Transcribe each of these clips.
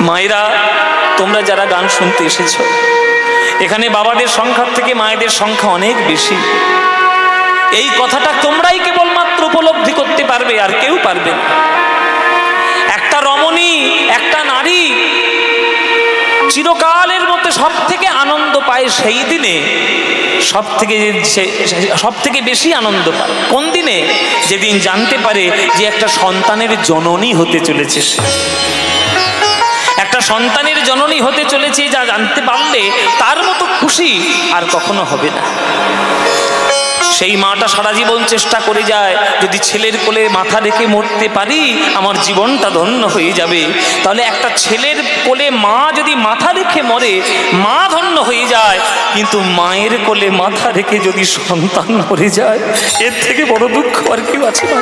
মায়েরা, তোমরা যারা গান শুনতে এসেছো, এখানে বাবাদের সংখ্যার থেকে মায়েদের সংখ্যা অনেক বেশি। এই কথাটা তোমরাই কেবলমাত্র উপলব্ধি করতে পারবে, আর কেউ পারবে না। একটা রমণী, একটা নারী চিরকালের মধ্যে সব থেকে আনন্দ পায় সেই দিনে, সব থেকে বেশি আনন্দ পায় কোন দিনে? যেদিন জানতে পারে যে একটা সন্তানের জননী হতে চলেছে। একটা সন্তানের জননী হতে চলেছে, যা জানতে পারলে তার মতো খুশি আর কখনো হবে না। সেই মাটা সারা জীবন চেষ্টা করে যায়, যদি ছেলের কোলে মাথা রেখে মরতে পারি আমার জীবনটা ধন্য হয়ে যাবে। তাহলে একটা ছেলের কোলে মা যদি মাথা রেখে মরে, মা ধন্য হয়ে যায়। কিন্তু মায়ের কোলে মাথা রেখে যদি সন্তান মরে যায়, এর থেকে বড় দুঃখ আর কেউ আছে না?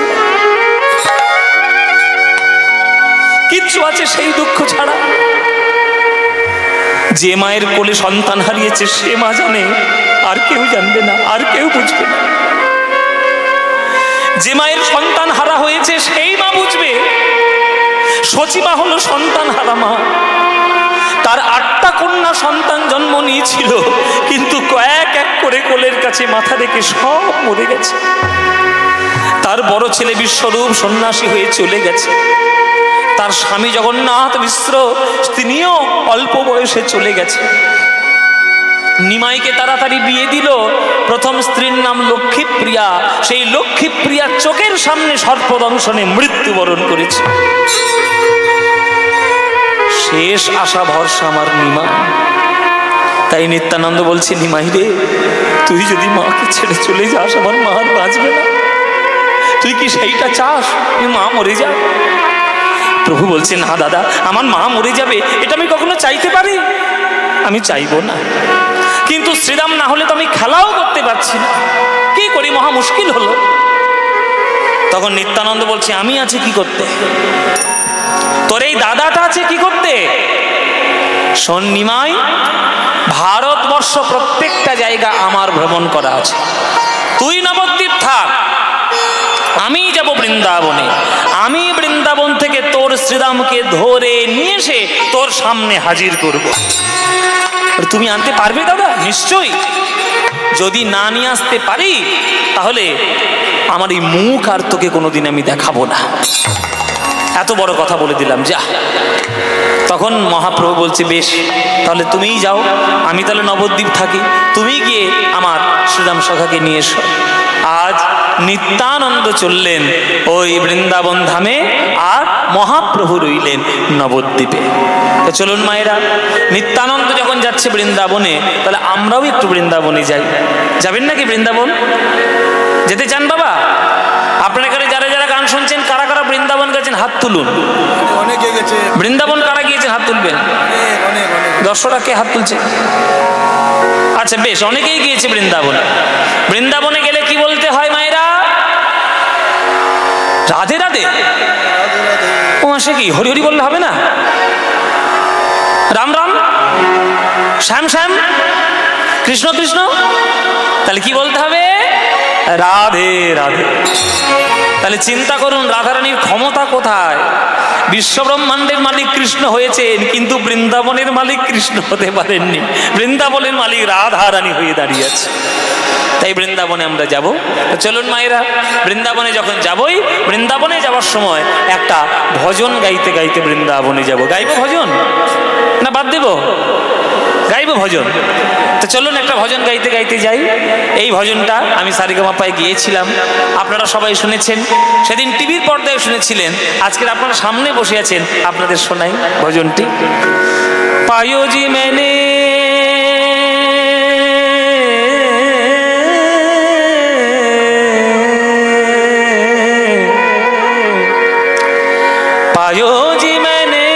কিচ্ছু আছে সেই দুঃখ ছাড়া? যে মায়ের কোলে সন্তান হারিয়েছে সে মা জানে, আর কেউ জানবে না, আর কেউ বুঝবে না। যে মায়ের সন্তান হারা হয়েছে সেই মা বুঝবে। সচিমা হলো সন্তান হারা মা। তার 8টা কন্যা সন্তান জন্ম নিয়েছিল, কিন্তু এক এক করে কোলের কাছে মাথা রেখে সব মরে গেছে। তার বড় ছেলে বিশ্বরূপ সন্ন্যাসী হয়ে চলে গেছে। তার স্বামী জগন্নাথ মিশ্র, তিনিও অল্প বয়সে চলে গেছে। নিমাইকে তাড়াতাড়ি বিয়ে দিল। প্রথম স্ত্রীর নাম লক্ষ্মীপ্রিয়া। সেই লক্ষ্মীপ্রিয়া চোখের সামনে সর্পদংশনে মৃত্যুবরণ করেছে। শেষ আশা ভরসা আমার নিমাই। তাই নিত্যানন্দ বলছে, নিমাই রে, তুই যদি মাকে ছেড়ে চলে যাস আমার মা আর বাঁচবে না। তুই কি সেইটা চাস মা মরে যায়? প্রভু বলছে, না দাদা, আমার মা মরে যাবে এটা আমি কখনো চাইতে পারি? আমি চাইবো না। কিন্তু শ্রীরাম না হলে তো আমি খেলাও করতে পারছি না, কি করি? মহা মুশকিল হলো। তখন নিত্যানন্দ বলছে, আমি আছি কি করতে? তোর এই দাদাটা আছে কি করতে? শোন নিমাই, ভারতবর্ষ প্রত্যেকটা জায়গা আমার ভ্রমণ করা আছে। তুই নবদ্বীপ থাক, আমি যাব বৃন্দাবনে। আমি বৃন্দাবন থেকে তোর শ্রীরামকে ধরে নিয়ে এসে তোর সামনে হাজির করব। তুমি আনতে পারবে দাদা? নিশ্চয়ই। যদি না নিয়ে আসতে পারি তাহলে আমার এই মুখ আর তোকে কোনোদিন আমি দেখাবো না। এত বড় কথা বলে দিলাম, যা। তখন মহাপ্রভু বলছে, বেশ, তাহলে তুমিই যাও, আমি তাহলে নবদ্বীপ থাকি, তুমি গিয়ে আমার শ্রীরাম সখাকে নিয়ে এসো। আজ নিত্যানন্দ চললেন ওই বৃন্দাবন ধামে, আর মহাপ্রভু রইলেন নবদ্বীপে। তো চলুন মায়েরা, নিত্যানন্দ যখন যাচ্ছে বৃন্দাবনে, তাহলে আমরাও একটু বৃন্দাবনে যাই। যাবেন নাকি বৃন্দাবন? যেতে চান বাবা? আপনার এখানে যারা যারা গান শুনছেন, কারা কারা বৃন্দাবন গেছেন হাত তুলুন। অনেকে গেছে। বৃন্দাবন কারা গিয়েছেন হাত তুলবেন? দর্শকরা কে হাত তুলছে? আচ্ছা বেশ, অনেকেই গিয়েছে বৃন্দাবনে। বৃন্দাবনে গেলে কি বলতে হয় মায়েরা? রাধে রাধে। ও সে কি হরি হরি বললে হবে না? রাম রাম, শ্যাম শ্যাম, কৃষ্ণ কৃষ্ণ। তাহলে কি বলতে হবে? রাধে রাধে। তাহলে চিন্তা করুন রাধারানীর ক্ষমতা কোথায়। বিশ্বব্রহ্মাণ্ডের মালিক কৃষ্ণ হয়েছেন, কিন্তু বৃন্দাবনের মালিক কৃষ্ণ হতে পারেননি। বৃন্দাবনের মালিক রাধারানী হয়ে দাঁড়িয়ে আছে। তাই বৃন্দাবনে আমরা যাব। চলুন মায়েরা, বৃন্দাবনে যখন যাবই, বৃন্দাবনে যাওয়ার সময় একটা ভজন গাইতে গাইতে বৃন্দাবনে যাব। গাইব ভজন না বাদ দেব? গাইব ভজন। তো চলুন একটা ভজন গাইতে গাইতে যাই। এই ভজনটা আমি সারেগামাপায় গিয়েছিলাম, আপনারা সবাই শুনেছেন। সেদিন টিভির পর্দায় শুনেছিলেন, আজকের আপনারা সামনে বসে আছেন, আপনাদের শোনাই ভজনটি। পায়োজি মেনে पायोजी मैंने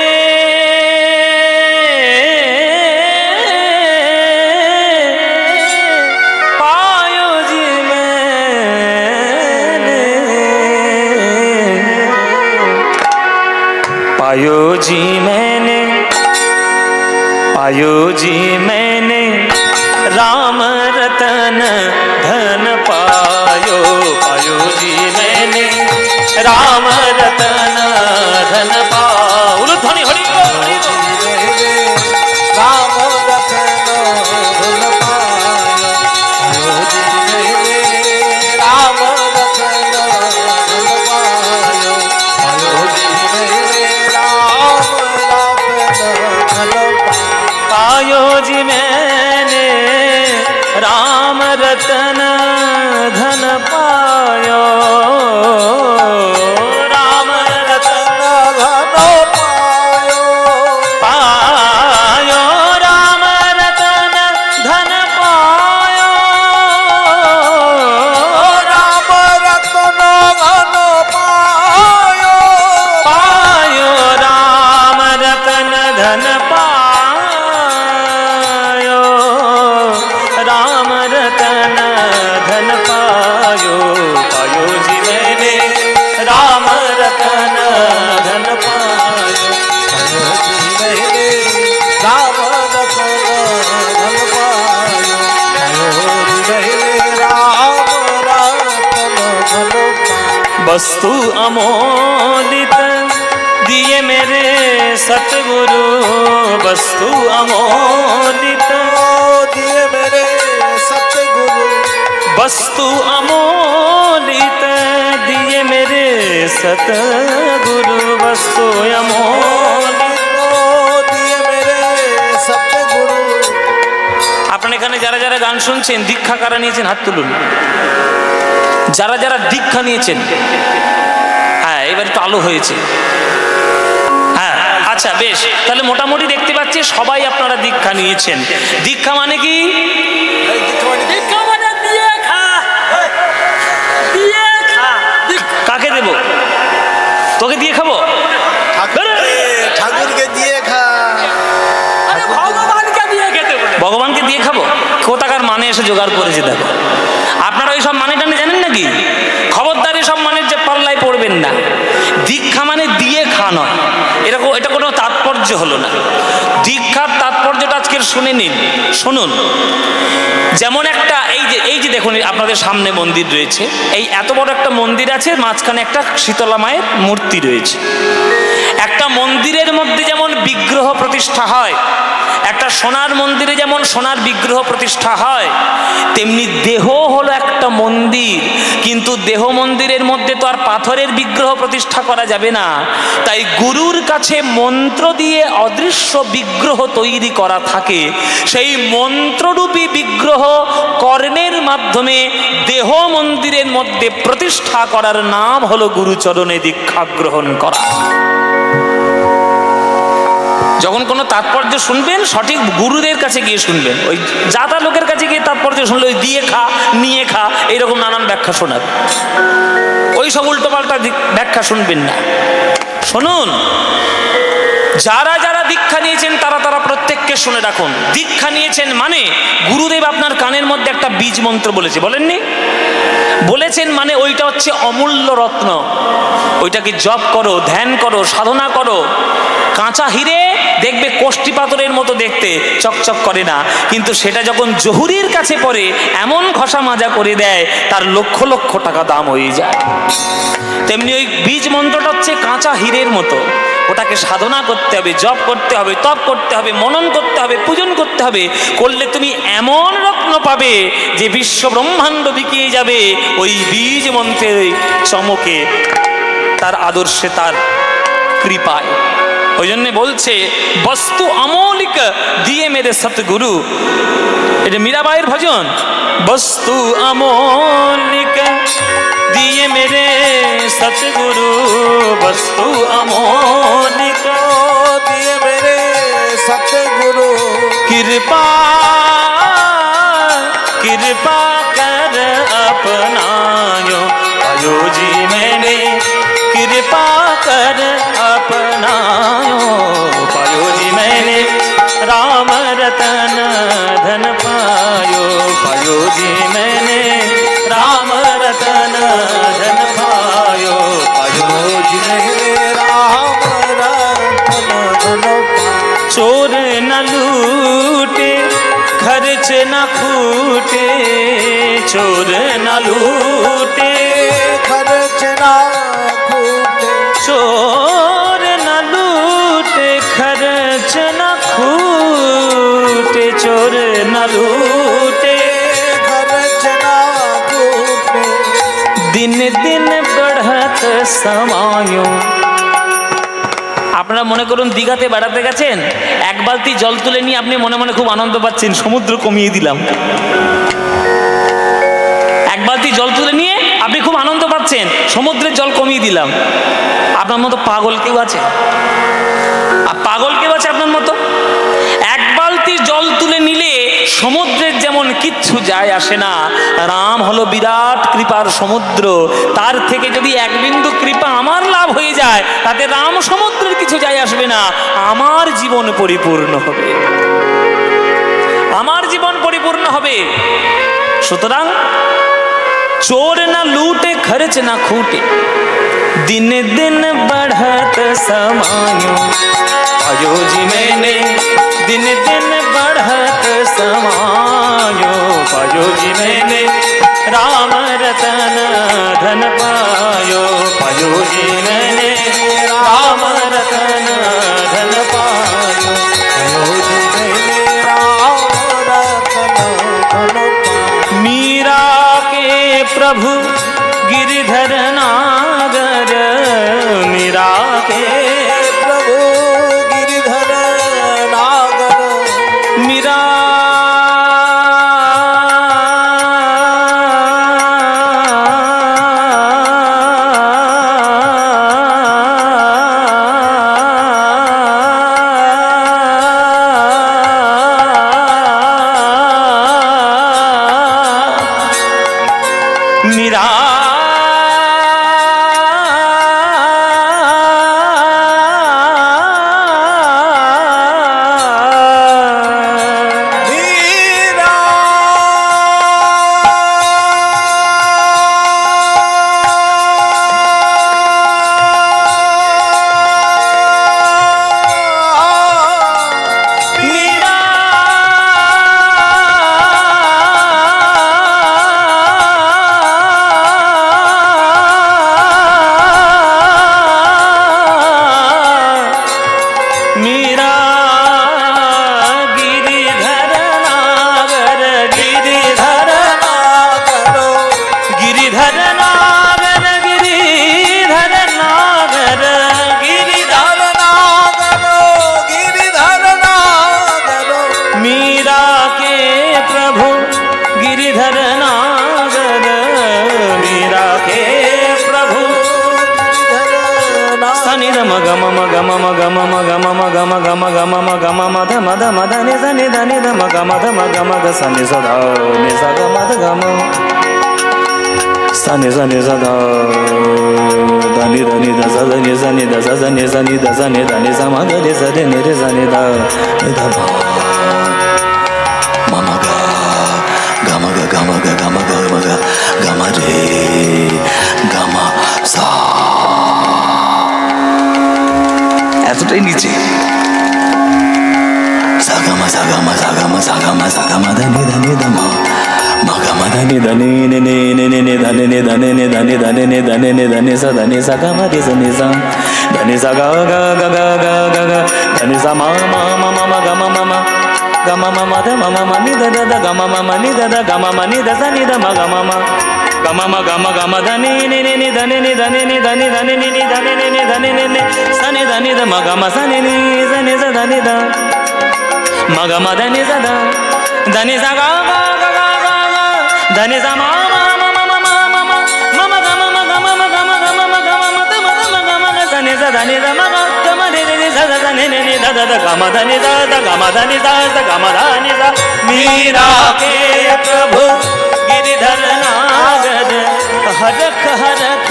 पायोजी मैंने पायोजी मैंने पायोजी मैंने राम रतन धन पायो। पायोजी मैंने राम रतन धन पाओ। ध्वनि हरि वस्तु अमोलित दिए मेरे सतगुरु, वस्तु अमोलित दिए मेरे सतगुरु, वस्तु अमोलित दिए मेरे सतगुरु, वस्तु अमोलित दिए मेरे सतगुरु। আপনারা এখানে যারা যারা গান শুনছেন, দীক্ষা কারা নিয়েছেন হাত তুলুন। যারা যারা দীক্ষা নিয়েছেন, হ্যাঁ এবার একটু আলো হয়েছে, হ্যাঁ আচ্ছা বেশ, তাহলে মোটামুটি দেখতে পাচ্ছি সবাই আপনারা দীক্ষা নিয়েছেন। দীক্ষা মানে কি? দীক্ষা মানে দিয়ে খা, দিয়ে খা। কাকে দেব? তোকে দিয়ে খাবো? ঠাকুরকে দিয়ে খা। ভগবানকে দিয়ে খেতে বলে, ভগবানকে দিয়ে খাবো? কোথাকার মানে এসে জোগাড় করেছে দেখো। আপনারা ওই সব মানে টানে জানেন নাকি? খবরদার সব মানের যে পাল্লায় পড়বেন না। দীক্ষা মানে দিয়ে খা নয়, এরকম এটা কোনো তাৎপর্য হলো না। দীক্ষার তাৎপর্যটা আজকের শুনে নিন, শুনুন। যেমন একটা এই যে দেখুন আপনাদের সামনে মন্দির রয়েছে, এই এত বড় একটা মন্দির আছে, মাঝখানে একটা শীতলা মায়ের মূর্তি রয়েছে। একটা মন্দিরের মধ্যে যেমন বিগ্রহ প্রতিষ্ঠা হয়, একটা সোনার মন্দিরে যেমন সোনার বিগ্রহ প্রতিষ্ঠা হয়, তেমনি দেহ হলো একটা মন্দির, কিন্তু দেহ মন্দিরের মধ্যে তো আর পাথরের বিগ্রহ প্রতিষ্ঠা করা যাবে না। তাই গুরুর কাছে মন্ত্র দিয়ে অদৃশ্য বিগ্রহ তৈরি করা থাকে। সেই মন্ত্ররূপী বিগ্রহ কর্মের মাধ্যমে দেহ মন্দিরের মধ্যে প্রতিষ্ঠা করার নাম হলো গুরুচরণে দীক্ষা গ্রহণ করা। যখন কোনো তাৎপর্য শুনবেন সঠিক গুরুদের কাছে গিয়ে শুনবেন। ওই যাতা লোকের কাছে গিয়ে তাৎপর্য শুনলে ওই দিয়ে খা, নিয়ে খা, এইরকম নানান ব্যাখ্যা শোনাবে। ওই সব উল্টোপাল্টা ব্যাখ্যা শুনবেন না। শুনুন, যারা যারা দীক্ষা নিয়েছেন তারা তারা প্রত্যেককে শুনে রাখুন। দীক্ষা নিয়েছেন মানে গুরুদেব আপনার কানের মধ্যে একটা বীজ মন্ত্র বলেছে, বলেননি? বলেছেন মানে ওইটা হচ্ছে অমূল্য রত্ন। ওইটাকে জপ করো, ধ্যান করো, সাধনা করো। কাঁচা হিরে দেখবে কোষ্ঠী পাথরের মতো দেখতে, চকচক করে না, কিন্তু সেটা যখন জহুরির কাছে পড়ে এমন ঘষা মাজা করে দেয় তার লক্ষ লক্ষ টাকা দাম হয়ে যায়। তেমনি ওই বীজ মন্ত্রটা হচ্ছে কাঁচা হীরের মতো। ওটাকে সাধনা করতে হবে, জপ করতে হবে, তপ করতে হবে, মনন করতে হবে, পূজন করতে হবে। করলে তুমি এমন রত্ন পাবে যে বিশ্ব ব্রহ্মাণ্ড বিকিয়ে যাবে ওই বীজ মন্ত্রের চমকে, তার আদর্শে, তার কৃপায়। ওই জন্য বলছে বস্তু অমৌলিক দিয়ে মেরে সতগুরু। এটা মীরাবাইয়ের ভজন। বস্তু অমৌলিক दिए मेरे सतगुरु, वस्तु अमोलिक दिए मेरे सतगुरु, कृपा कृपा कर अपनायो आयो जी मैंने, कृपा कर अपनायो पायो जी मैंने, राम रतन धन पायो पायो जी मैंने, राम रतन धन पायो पायो जी मैंने, राम रतन धन पायो। चोर न लूटे खर्च न खूटे, चोर न लूटे खर्च न खूटे, चोर न लूटे खर्च न खूटे, चोर न लूटे खर्च न खूटे, दिन दिन बढ़त समायो। আপনারা মনে করুন দীঘাতে বেড়াতে গেছেন, এক বালতি জল তুলে নিয়ে আপনি মনে মনে খুব আনন্দ পাচ্ছেন, সমুদ্র কমিয়ে দিলাম। এক বালতি জল তুলে নিয়ে আপনি খুব আনন্দ পাচ্ছেন, সমুদ্রের জল কমিয়ে দিলাম। আপনার মতো পাগল কেউ আছে? পাগল কেউ আছে আপনার মতো? এক বালতি জল তুলে নিলে সমুদ্রের যেমন কিচ্ছু যায় আসে না, রাম হলো বিরাট কৃপার সমুদ্র। তার থেকে যদি এক বিন্দু কৃপা আমার লাভ হয়ে যায়, তাতে রাম সমুদ্রের কিছু যায় আসবে না, আমার জীবন পরিপূর্ণ হবে, আমার জীবন পরিপূর্ণ হবে। সুতরাং चोर न लूटे खर्च न खूटे, दिन दिन बढ़त समायो पायो जी मैंने, दिन दिन बढ़त समायो पायो जी मैंने राम रतन धन पायो पायो जी मैंने राम रतन धन पायो पायो जी मैंने राम रतन धन पायो। मीरा के प्रभु गिरिधर नागर मीरा के प्रभु गिरिधर नागर मीरा मीरा सनि सदा नि सगा मद गम सनि सनि सदा धनि धनि द सनि सनि द सनि सनि द सनि धनि सम ग रे सनि नि रे सनि द नि ध मम ग गम ग गम ग गम ग गम ग गम रे गम सा এতটাই নিচে সাগামা সাগামা সাগামা সাগামা সাগামা ধনি ধনি ধমা মাগামা ধনি ধনি নে নে নে নে নে ধনি নে ধনি নে ধনি ধনি নে ধনি নে ধনি সা ধনি সাগামা রে সনি সা ধনি সাগা গা গা গা গা গা গা ধনি সা মা মা মা মা মা গা মা মা মা গা মা মা মা ধ মা মা মা নি ধ ধ গা মা মা মা নি ধ ধ গা মা মা নি ধ সা নি ধ মা গা মা মা gama ma gama gama dhani ni ni ni dhani ni dhani ni dhani dhani ni ni dhani ni ni dhani ni ni sani dhani dha ma gama sani ni sani sa dhani dha ma gama dhani sa dha dhani sa ga ga ga ga ga ga dhani sa ma ma ma ma ma ma ma ma ma ma gama ma gama ma gama gama ma gama ma dha ma dha ma gama ga sani sa dhani dha ma ga gama ni ni sa sa ni ni ni dha dha dha gama dhani sa dha gama dhani sa sa gama dhani sa Meera के प्रभु गिरिधर नागर हरख हरख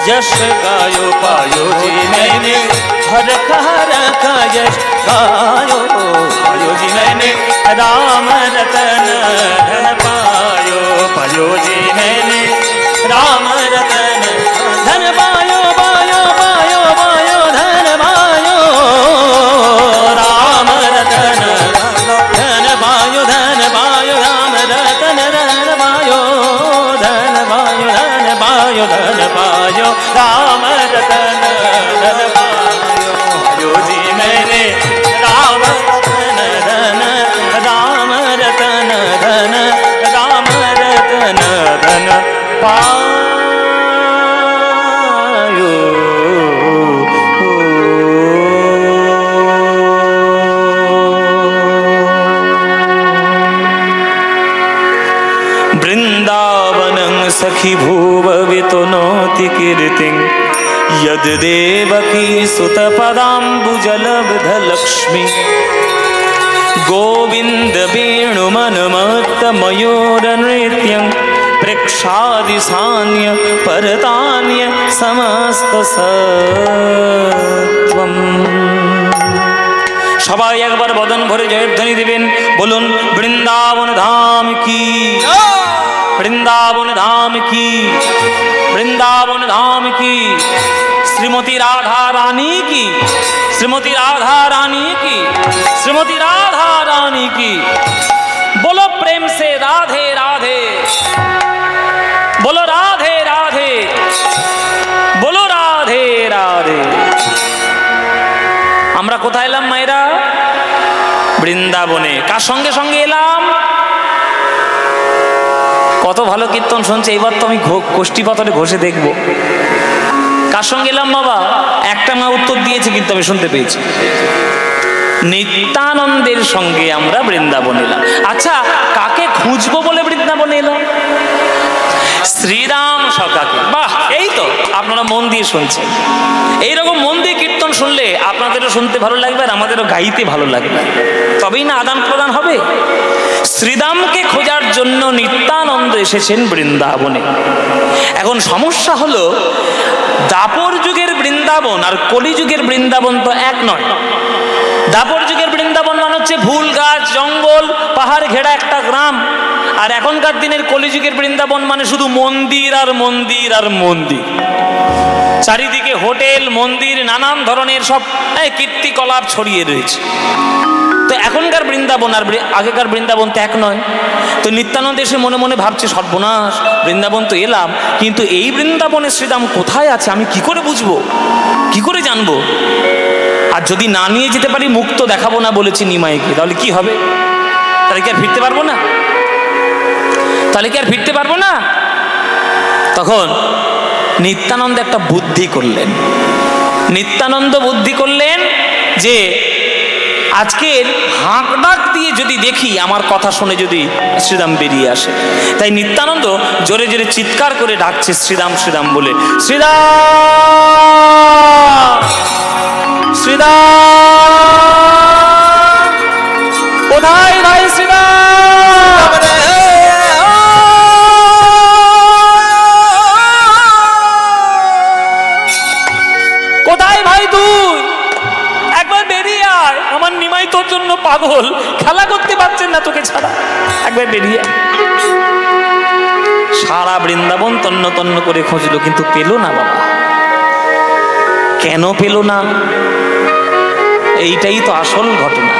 यश गायो पायो जी मैंने हरख हरख यश गायो पायो जी मैंने राम रतन धन पायो पायो जी मैंने राम रतन धन पायो पायो पायो पायो धन पायो राम रतन धन पायो राम रतन धन पायो धन पायो धन पायो धन पायो राम रतन धन पायो पायो जी मैंने राम रतन धन राम रतन धन राम रतन धन पायो वृंदावनं सखी भूववितुनोति कीर्तिं यद् देवकी सुतपदाम्बुजलब्धलक्ष्मी गोविन्द वेणुमनुमत्तमयूरनृत्यं प्रेक्षादिसान्य परतान्य समस्तसत्त्वम् সবাই একবার বদন ভরে জয়ধ্বনি দিবেন, বলুন বৃন্দাবন ধাম কি, বৃন্দাবন ধাম কি, বৃন্দাবন ধাম কি, শ্রীমতী রাধা রানী কি, শ্রীমতী রাধা রানী কি, শ্রীমতী রাধা রানী কি। बोलो प्रेम से राधे राधे, बोलो राधे राधे, बोलो राधे राधे। আমরা কোথায় এলাম মায়েরা? বৃন্দাবনে। কার সঙ্গে সঙ্গে এলাম? কত ভালো কীর্তন শুনছে, এবার তো আমি কোষ্ঠী পাথরে ঘষে দেখবো কার সঙ্গে এলাম বাবা। একটা মা উত্তর দিয়েছে কিন্তু আমি শুনতে পেয়েছি, নিত্যানন্দের সঙ্গে আমরা বৃন্দাবন এলাম। আচ্ছা, কাকে খুঁজবো বলে বৃন্দাবনে এলাম? শ্রীরাম সখাকে। বাহ, এই তো আপনারা মন দিয়ে শুনছেন। এইরকম মন দিয়ে কীর্তন শুনলে আপনাদেরও শুনতে ভালো লাগবে আর আমাদেরও গাইতে ভালো লাগবে, তবেই না আদান প্রদান হবে। শ্রীরামকে খোঁজার জন্য নিত্যানন্দ এসেছেন বৃন্দাবনে। এখন সমস্যা হলো, দাপর যুগের বৃন্দাবন আর কলিযুগের বৃন্দাবন তো এক নয়। দাপর যুগের বৃন্দাবন মানে হচ্ছে ফুল গাছ জঙ্গল পাহাড় ঘেরা একটা গ্রাম, আর এখনকার দিনের কলিযুগের বৃন্দাবন মানে শুধু মন্দির আর মন্দির আর মন্দির, চারিদিকে হোটেল মন্দির নানান ধরনের সব কীর্তিকলাপ ছড়িয়ে রয়েছে। তো এখনকার বৃন্দাবন আর আগেকার বৃন্দাবন তো এক নয়। তো নিত্যানন্দ এসে মনে মনে ভাবছে, সর্বনাশ, বৃন্দাবন তো এলাম, কিন্তু এই বৃন্দাবনে শ্রীরাম কোথায় আছে আমি কি করে বুঝবো, কি করে জানবো? আর যদি না নিয়ে যেতে পারি, মুখ তো দেখাবো না বলেছি নিমাইকে, তাহলে কি হবে? তাহলে কি আর ফিরতে পারবো না? তখন নিত্যানন্দ একটা বুদ্ধি করলেন। নিত্যানন্দ বুদ্ধি করলেন যে আজকের হাঁক ডাক দিয়ে যদি দেখি আমার কথা শুনে যদি শ্রীরাম বেরিয়ে আসে। তাই নিত্যানন্দ জোরে জোরে চিৎকার করে ডাকছে শ্রীরাম শ্রীরাম বলে, শ্রীরাম শ্রীরাম, কোথায় ভাই শ্রীরাম? কোথায় ভাই তুই? একবার বেরিয়ে আয়, আমার নিমাই তোর জন্য পাগল, খেলা করতে পারছেন না তোকে ছাড়া, একবার বেরিয়ে আয়। সারা বৃন্দাবন তন্ন তন্ন করে খুঁজলো, কিন্তু পেল না বাবা। কেন পেল না? এইটাই তো আসল ঘটনা।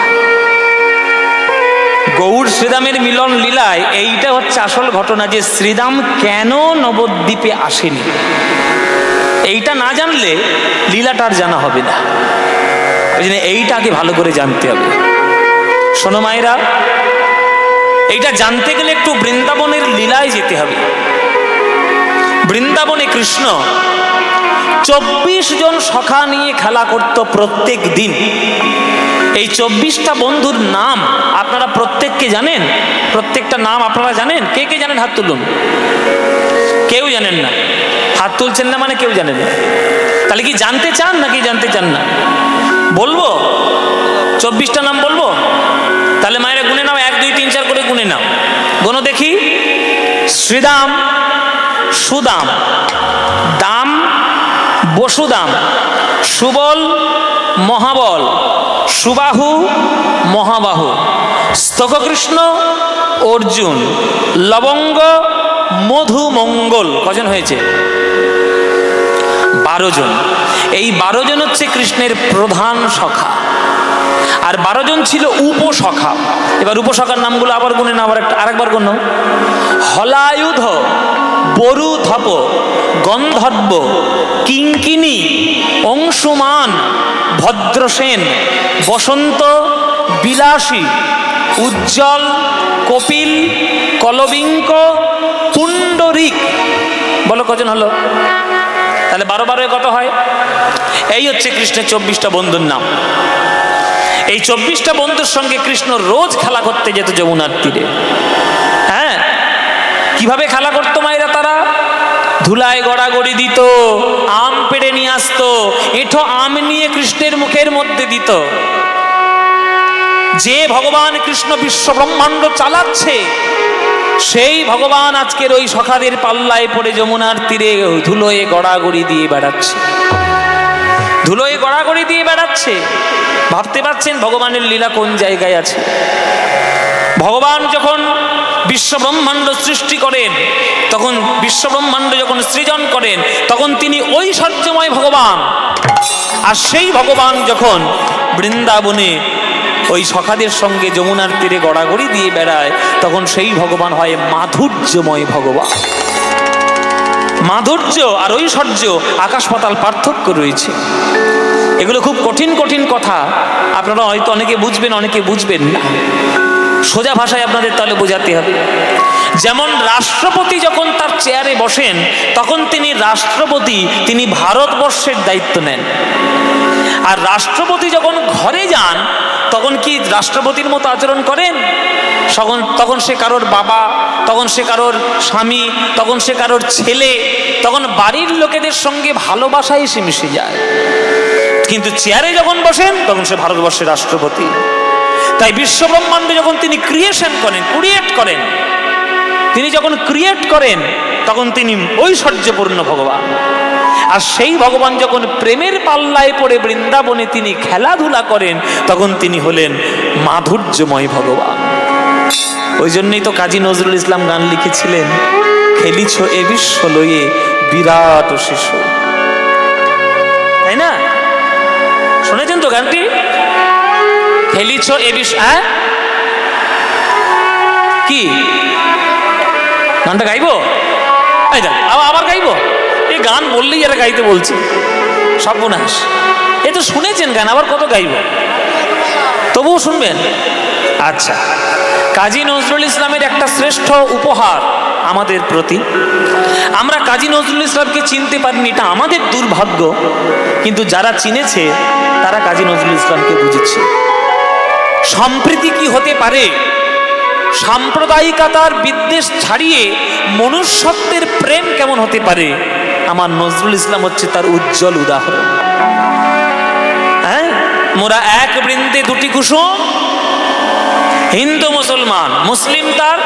গৌর শ্রীরামের মিলন লীলায় এইটা হচ্ছে আসল ঘটনা, যে শ্রীরাম কেন নবদ্বীপে আসেনি। এইটা না জানলে লীলাটার জানা হবে না। ওই জন্য এইটাকে ভালো করে জানতে হবে। শোনো মায়েরা, এইটা জানতে গেলে একটু বৃন্দাবনের লীলায় যেতে হবে। বৃন্দাবনে কৃষ্ণ 24 জন সখা নিয়ে খেলা করত প্রত্যেক দিন। এই 24টা বন্ধুর নাম আপনারা প্রত্যেককে জানেন? প্রত্যেকটা নাম আপনারা জানেন? কে কে জানেন হাত তুলুন। কেউ জানেন না? হাত তুলছেন না মানে কেউ জানেন না। তাহলে কি জানতে চান নাকি জানতে চান না? বলবো 24টা নাম বলবো? তাহলে মায়েরা গুনে নাও, 1 2 3 4 করে গুনে নাও। গুনো দেখি। শ্রীদাম, সুদাম, দাম, বসুদাম, সুবল, মহাবল, সুবাহু, মহাবাহু, স্তককৃষ্ণ, অর্জুন, লবঙ্গ, মধু, মঙ্গল। কজন হয়েছে? 12 জন। এই 12 জন হচ্ছে কৃষ্ণের প্রধান সখা, আর 12 জন ছিল উপসখা। এবার উপসখার নামগুলো আবার গুনে না, আরেকবার গুনো। হলায়ুধ, বরুধপ, গন্ধর্ব, কিঙ্কিনী, অংশুমান, ভদ্রসেন, বসন্ত, বিলাসী, উজ্জ্বল, কপিল, কলবিঙ্ক, পুণ্ডরিক। বলো কজন হলো? তাহলে 12 12 কত হয়? এই হচ্ছে কৃষ্ণের 24টা বন্ধুর নাম। এই 24টা বন্ধুর সঙ্গে কৃষ্ণ রোজ খেলা করতে যেত যমুনার তীরে। হ্যাঁ, কিভাবে খেলা করতো মায়েরা? তারা ধুলায় গড়াগড়ি দিত, আম পেড়ে নিয়ে আসতো, এঁঠো আম নিয়ে কৃষ্ণের মুখের মধ্যে দিত। যে ভগবান কৃষ্ণ বিশ্ব ব্রহ্মাণ্ড চালাচ্ছে, সেই ভগবান আজকের ওই সখাদের পাল্লায় পড়ে যমুনার তীরে ধুলোয় গড়াগড়ি দিয়ে বেড়াচ্ছে, ধুলোয় গড়াগড়ি দিয়ে বেড়াচ্ছে। ভাবতে পারছেন ভগবানের লীলা কোন জায়গায় আছে? ভগবান যখন বিশ্ব ব্রহ্মাণ্ড সৃষ্টি করেন, তখন বিশ্ব ব্রহ্মাণ্ড যখন সৃজন করেন, তখন তিনি ঐশ্বর্যময় ভগবান। আর সেই ভগবান যখন বৃন্দাবনে ওই সখাদের সঙ্গে যমুনার তীরে গড়াগড়ি দিয়ে বেড়ায়, তখন সেই ভগবান হয় মাধুর্যময় ভগবান। মাধুর্য আর ঐশ্বর্য আকাশ পাতাল পার্থক্য রয়েছে। এগুলো খুব কঠিন কঠিন কথা, আপনারা হয়তো অনেকে বুঝবেন অনেকে বুঝবেন না। সোজা ভাষায় আপনাদের তাহলে বোঝাতে হবে। যেমন রাষ্ট্রপতি যখন তার চেয়ারে বসেন তখন তিনি রাষ্ট্রপতি, তিনি ভারতবর্ষের দায়িত্ব নেন। আর রাষ্ট্রপতি যখন ঘরে যান তখন কি রাষ্ট্রপতির মতো আচরণ করেন? তখন সে কারোর বাবা, তখন সে কারোর স্বামী, তখন সে কারোর ছেলে, তখন বাড়ির লোকেদের সঙ্গে ভালোবাসায় এসে মিশে যায়। কিন্তু চেয়ারে যখন বসেন তখন সে ভারতবর্ষের রাষ্ট্রপতি। তাই বিশ্বব্রহ্মাণ্ডে যখন তিনি ক্রিয়েট করেন, তিনি যখন ক্রিয়েট করেন তখন তিনি ঐশ্বর্যপূর্ণ ভগবান। আর সেই ভগবান যখন প্রেমের পাল্লায় পড়ে বৃন্দাবনে তিনি খেলাধুলা করেন তখন তিনি হলেন মাধুর্যময় ভগবান। ওই জন্যই তো কাজী নজরুল ইসলাম গান লিখেছিলেন, খেলিছ এ বিশ্ব লয়ে বিরাট শিশু। তাই না? শুনেছেন তো গানটি? খেলিছ এ বিশ্ব, কি গানটা গাইবো? আবার গাইবো? এই গান বললেই এরা গাইতে বলছে, সর্বনাশ। এ তো শুনেছেন গান, আবার কত গাইব? তবুও শুনবেন? আচ্ছা, কাজী নজরুল ইসলামের একটা শ্রেষ্ঠ উপহার আমাদের প্রতি। আমরা কাজী নজরুল ইসলামকে চিনতে পারিনি, এটা আমাদের দুর্ভাগ্য। কিন্তু যারা চিনেছে তারা কাজী নজরুল ইসলামকে বুঝেছে। সম্প্রীতি কি হতে পারে, সাম্প্রদায়িকতার বিদ্বেষ ছাড়িয়ে মনুষ্যত্বের প্রেম কেমন হতে পারে, আমার নজরুল ইসলাম হচ্ছে তার উজ্জ্বল উদাহরণ। হ্যাঁ, মোরা এক বৃন্দে দুটি কুসুম, হিন্দু মুসলমান, মুসলিম তার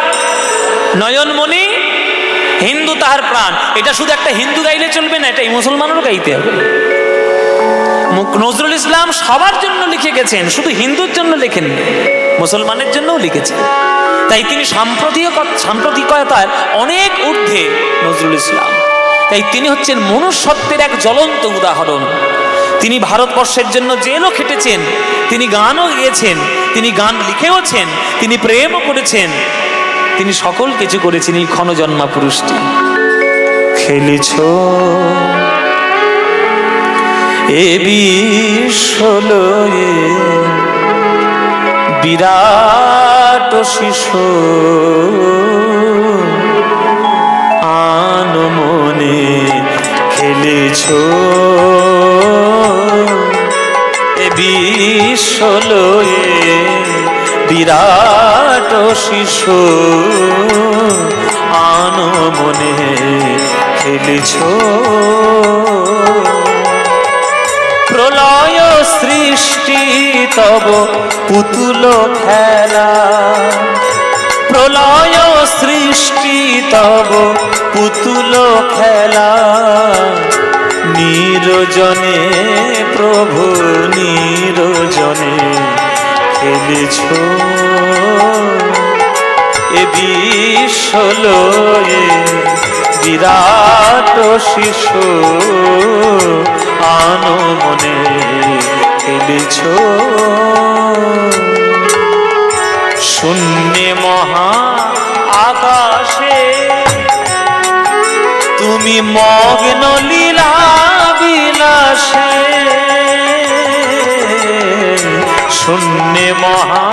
নয়নমণি, হিন্দু তাহার প্রাণ। এটা শুধু একটা হিন্দু গাইলে চলবে না, এটা এই মুসলমানেরও গাইতে হবে। নজরুল ইসলাম সবার জন্য লিখে গেছেন, শুধু হিন্দুর জন্য লেখেননি, মুসলমানের জন্যও লিখেছেন। তাই তিনি সাম্প্রতিকতার অনেক ঊর্ধ্বে নজরুল ইসলাম। তাই তিনি হচ্ছেন মনুষ্যত্বের এক জ্বলন্ত উদাহরণ। তিনি ভারতবর্ষের জন্য জেলও খেটেছেন, তিনি গানও গেয়েছেন, তিনি গান লিখেওছেন, তিনি প্রেমও করেছেন, তিনি সকল কিছু করেছেন এই ক্ষণজন্মা পুরুষটি। খেলেছ এ বিশ্ব লয়ে বিরাট শিশু, আন মনে খেলেছ এ বিশ্ব লয়ে বিরাট শিশু, আন মনে খেলেছ। প্রলয় সৃষ্টি তব পুতুল খেলা, প্রলয় সৃষ্টি তব পুতুল খেলা, নিরজনে প্রভু নিরজনে খেলেছ এ বিশ্ব লয়ে বিরাট শিশু, আনো মনে খেলেছ। শূন্যে মহা আকাশে তুমি মগ্ন লীলা বিলাসে, শূন্যে মহা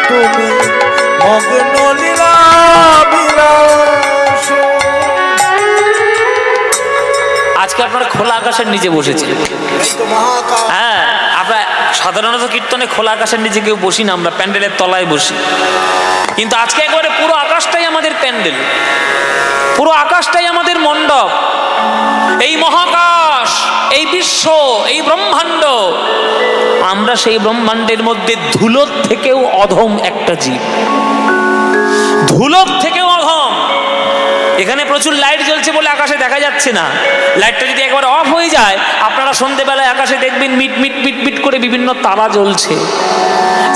তুমি মগ্ন লীলা বিলাসে। আজকে আপনারা খোলা আকাশের নিচে বসেছেন। হ্যাঁ, আমরা সাধারণত কীর্তনে খোলা আকাশের নিচে কেউ বসি না, আমরা প্যান্ডেলের তলায় বসি। কিন্তু আজকে একেবারে পুরো আকাশটাই আমাদের প্যান্ডেল, পুরো আকাশটাই আমাদের মণ্ডপ। এই মহাকাশ, এই বিশ্ব, এই ব্রহ্মাণ্ড, আমরা সেই ব্রহ্মাণ্ডের মধ্যে ধুলোর থেকেও অধম একটা জীব, ধুলোর থেকেও অধম। এখানে প্রচুর লাইট জ্বলছে বলে আকাশে দেখা যাচ্ছে না। লাইটটা যদি একবার অফ হয়ে যায়, আপনারা সন্ধ্যেবেলায় আকাশে দেখবেন মিট মিট মিট মিট করে বিভিন্ন তারা জ্বলছে।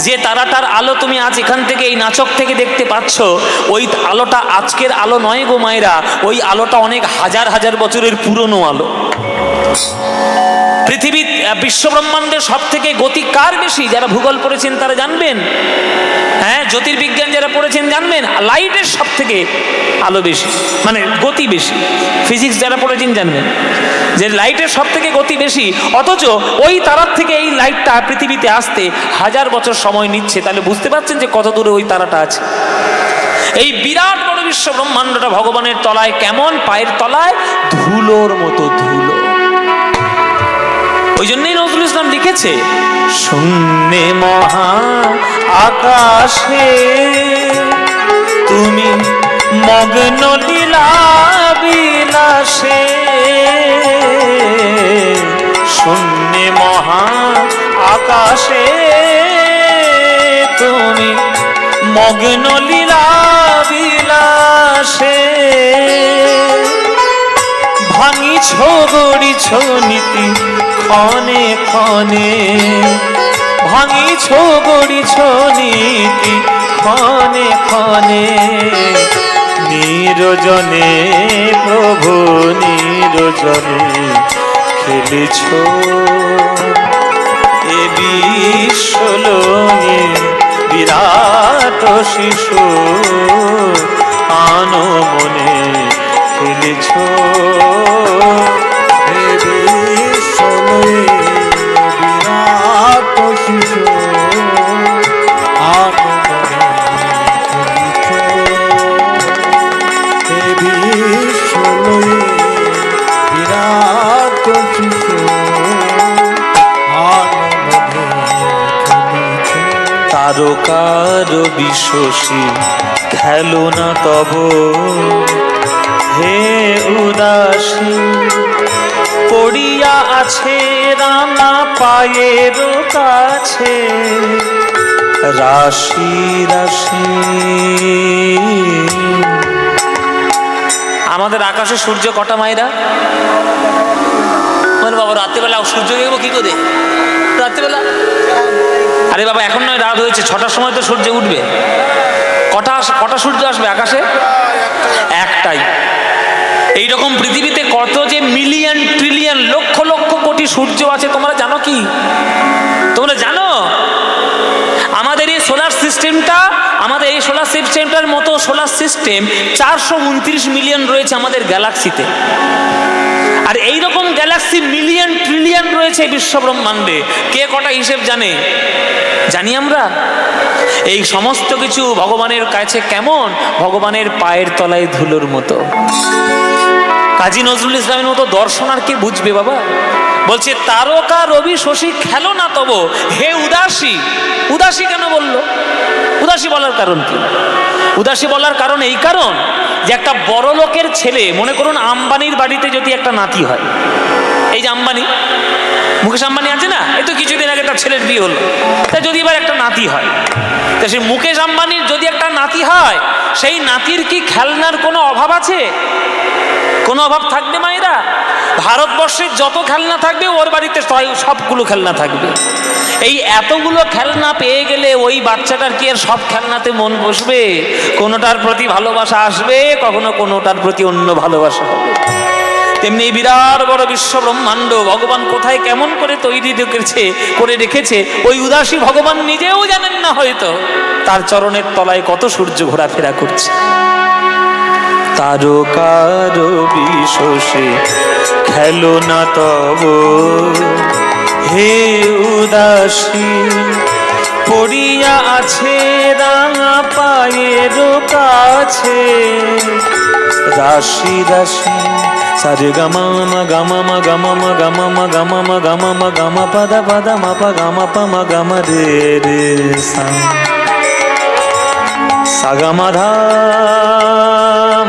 যে তারাটার আলো তুমি আজ এখান থেকে এই নাচক থেকে দেখতে পাচ্ছ, ওই আলোটা আজকের আলো নয় গো মায়েরা, ওই আলোটা অনেক হাজার হাজার বছরের পুরনো আলো। পৃথিবী বিশ্বব্রহ্মাণ্ডের সব থেকে গতি কার বেশি? যারা ভূগোল পড়েছেন তারা জানবেন, হ্যাঁ, জ্যোতির্বিজ্ঞান যারা পড়েছেন জানবেন, লাইটের সব থেকে আলো বেশি, মানে গতি বেশি। ফিজিক্স যারা পড়েছেন জানবেন যে লাইটের সব থেকে গতি বেশি, অথচ ওই তারার থেকে এই লাইটটা পৃথিবীতে আসতে 1000 বছর সময় নিচ্ছে। তাহলে বুঝতে পারছেন যে কত দূরে ওই তারাটা আছে। এই বিরাট বড় বিশ্ব ব্রহ্মাণ্ডটা ভগবানের তলায় কেমন? পায়ের তলায় ধুলোর মতো ধুলো। ওই জন্যই নজরুল ইসলাম লিখেছে, শূন্যে মহা আকাশে তুমি মগ্ন লীলা বিলাসে, শূন্যে মহা আকাশে তুমি মগ্ন লীলা বিলাসে, ভাঙিছ গড়িছ নীতি ক্ষণে ক্ষণে, ভাঙিছ গড়িছ নীতি ক্ষণে ক্ষণে, নিরজনে প্রভু নিরজনে খেলেছ এ বিশ্বলয়ে বিরাট শিশু আনো মনে খেলেছ হে বিশ্বলয়ে বিরাট শিশু আনন্দে খেলিছ, হে বিশ্বলয়ে বিরাট শিশু আনন্দে খেলিছ। তারকার বিশ্বসী খেলো না তব হে উদাসী, পড়িয়া আছে রাঙা পায়ের কাছে রাশি রাশি। আমাদের আকাশে সূর্য কটা মায়েরা? মানে বাবা রাত্রিবেলা সূর্য দেখবো কি করে রাত্রিবেলা? আরে বাবা এখন নয়, রাত হয়েছে, 6টার সময় তো সূর্য উঠবে। কটা সূর্য আসবে আকাশে? একটাই। এইরকম পৃথিবীতে কত যে মিলিয়ন ট্রিলিয়ন লক্ষ লক্ষ কোটি সূর্য আছে তোমরা জানো কি? তোমরা জানো? আমাদের এই সোলার সিস্টেমটার মতো সোলার সিস্টেম 429 মিলিয়ন রয়েছে আমাদের গ্যালাক্সিতে। আর এইরকম গ্যালাক্সি মিলিয়ন ট্রিলিয়ন রয়েছে বিশ্ব ব্রহ্মাণ্ডে। কে কটা হিসেব জানে? জানি আমরা। এই সমস্ত কিছু ভগবানের কাছে কেমন? ভগবানের পায়ের তলায় ধুলোর মতো। কাজী নজরুল ইসলামের মতো দর্শন আর কে বুঝবে বাবা? বলছে তারকা রবি শশী খেলো না তব হে উদাসী। উদাসী কেন বললো? উদাসী বলার কারণ কি? উদাসী বলার কারণ এই কারণ যে একটা বড় লোকের ছেলে, মনে করুন আম্বানির বাড়িতে যদি একটা নাতি হয়, এই যে আম্বানি, মুকেশ আম্বানি আছে না, এই তো কিছুদিন আগে তার ছেলের বিয়ে হলো, তা যদি এবার একটা নাতি হয়, তা সেই মুকেশ আম্বানির যদি একটা নাতি হয়, সেই নাতির কি খেলনার কোনো অভাব আছে? কোনো অভাব থাকবে মায়েরা? ভারতবর্ষের যত খেলনা থাকবে ওর বাড়িতে সবগুলো খেলনা থাকবে। এই এতগুলো খেলনা পেয়ে গেলে ওই বাচ্চাটার কি আর সব খেলনাতে মন বসবে? কোনোটার প্রতি ভালোবাসা আসবে, কখনো কোনোটার প্রতি অন্য ভালোবাসা হবে। তেমনি বিরাট বড় বিশ্ব ব্রহ্মাণ্ড ভগবান কোথায় কেমন করে তৈরি করে রেখেছে ওই উদাসী ভগবান নিজেও জানেন না হয়তো তার চরণের তলায় কত সূর্য ঘোরাফেরা করছে। তারকার বিশ্বসে খেলো না তব হে উদাসী, পড়িয়া আছে রাঙা পায়ের কাছে রাশি রাশি। সারে গামা মা গামা মা গামা মা গামা মা গামা মা গামা মা গামা পাদা পাদা মা পা গামা পা মা গামা রে রে সা সাগা মাধা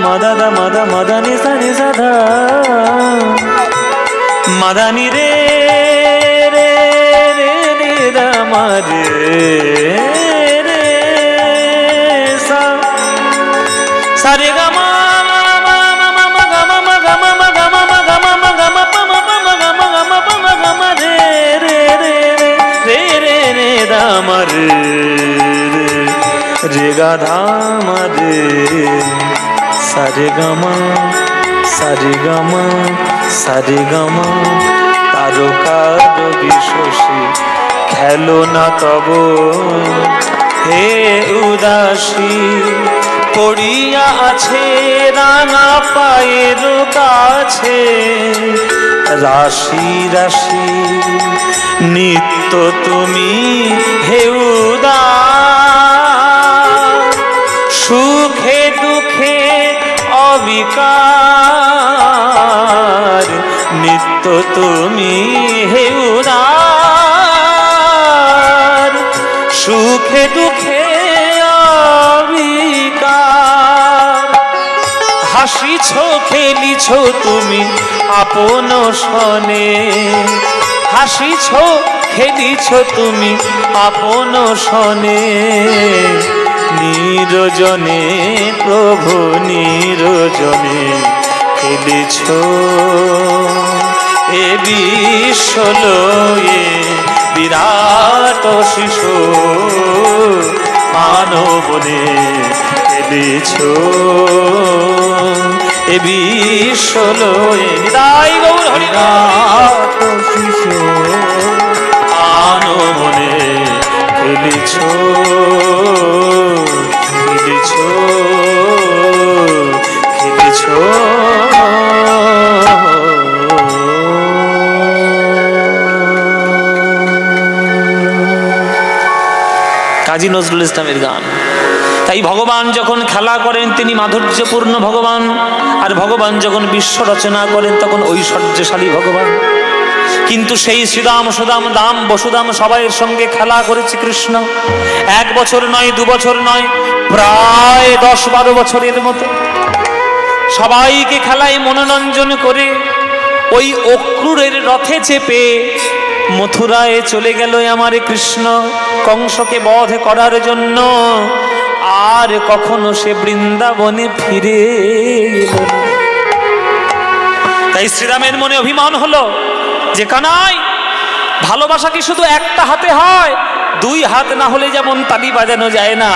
মাদা মাদা মাদানি সানি সাধা মাদানি রে রে রে রে রামা রে রে সা সারে গামা আমার রে গাধা মারে সারে গামা সারেগামা সারেগামা তারকার বিশ্বসী খেলো না তব হে উদাসী পড়িয়া আছে রাঙা পায়ের কাছে রাশি রাশি নিত্য তুমি হে উদার সুখে দুঃখে অবিকার নিত্য তুমি হে উদার সুখে দুঃখে অবিকার হাসিছ খেলিছ তুমি আপন সনে হাসিছ খেলিছ তুমি আপন সনে নিরজনে প্রভু নিরজনে খেলেছ এ বিশ্বলয়ে বিরাট শিশু মানবনে খেলেছ এ বিশ্বলয়ে নিতাই গৌর হরিনাথ শিশু মানবনে খেলেছ খেলেছ খেলেছ কাজী নজরুল ইসলামের গান। তাই ভগবান যখন খেলা করেন তিনি মাধুর্যপূর্ণ ভগবান, আর ভগবান যখন বিশ্ব রচনা করেন তখন ঐশ্বর্যশালী ভগবান। কিন্তু সেই শ্রীরাম সুদাম দাম বসুদাম সবাইয়ের সঙ্গে খেলা করেছে কৃষ্ণ। 1 বছর নয় 2 বছর নয়, প্রায় 10-12 বছরের মতো সবাইকে খেলায় মনোরঞ্জন করে ওই অক্রূরের রথে চেপে মথুরায় চলে গেল আমার কৃষ্ণ কংসকে বধ করার জন্য। আর কখনো সে বৃন্দাবনে ফিরে এলো না। তাই শ্রীরামের মনে অভিমান হলো যে কানাই, ভালোবাসা কি শুধু একটা হাতে হয়? 2 হাত না হলে যেমন তালি বাজানো যায় না,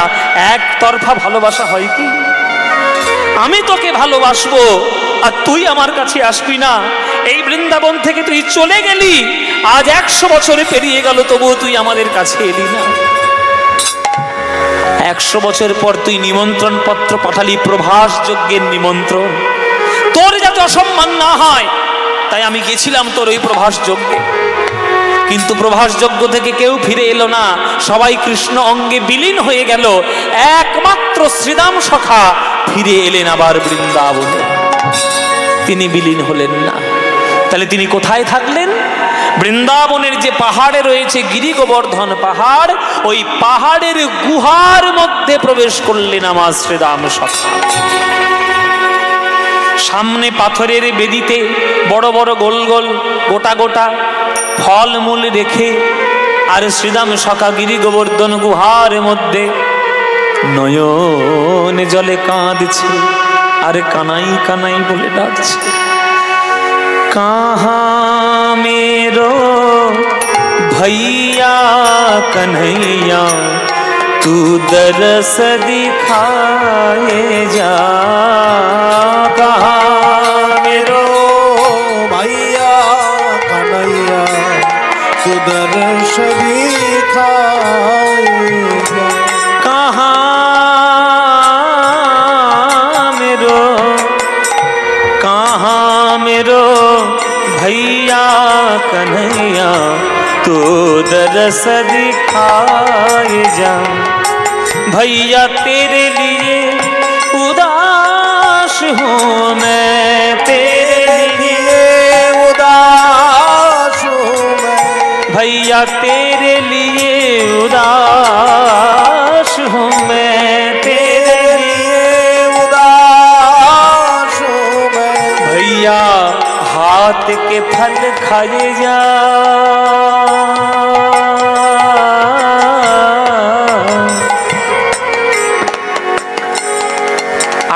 একতরফা ভালোবাসা হয় কি? আমি তোকে ভালোবাসবো আর তুই আমার কাছে আসবি না। এই বৃন্দাবন থেকে তুই চলে গেলি, আজ 100 বছরে পেরিয়ে গেল, তবুও তুই আমাদের কাছে এলি না। 100 বছর পর তুই নিমন্ত্রণ পত্র পাঠালি, প্রভাস যজ্ঞের নিমন্ত্রণ। তোর যাতে অসম্মান না হয় তাই আমি গেছিলাম তোর ওই প্রভাস যজ্ঞে। কিন্তু প্রভাস যজ্ঞ থেকে কেউ ফিরে এলো না, সবাই কৃষ্ণ অঙ্গে বিলীন হয়ে গেল। একমাত্র শ্রীরাম সখা ফিরে এলেন আবার বৃন্দাবনে, তিনি বিলীন হলেন না। তাহলে তিনি কোথায় থাকলেন? বৃন্দাবনের যে পাহাড়ে রয়েছে গিরি গোবর্ধন পাহাড়, ওই পাহাড়ের গুহার মধ্যে প্রবেশ করলেন আমার শ্রীরাম সখা। সামনে পাথরের বেদিতে বড় বড় গোল গোল গোটা গোটা ফলমূল রেখে, আর শ্রীরাম সখা গিরি গোবর্ধন গুহার মধ্যে নয়ন জলে কাঁদছে আর কানাই কানাই বলে ডাকছে। कहाँ मेरो भैया कन्हैया, तू दरस दिखाए जा। कहाँ मेरो भैया कन्हैया, तू दरस दिखाए जा। कहाँ मेरो भैया कन्हैया, तू दरस दिखाए जा। भैया तेरे लिए उदास हूँ मैं, तेरे लिए उदास हूँ मैं। भैया तेरे लिए उदास हूँ मैं, तेरे लिए उदास हूँ मैं। भैया हाथ के फल खाए जा।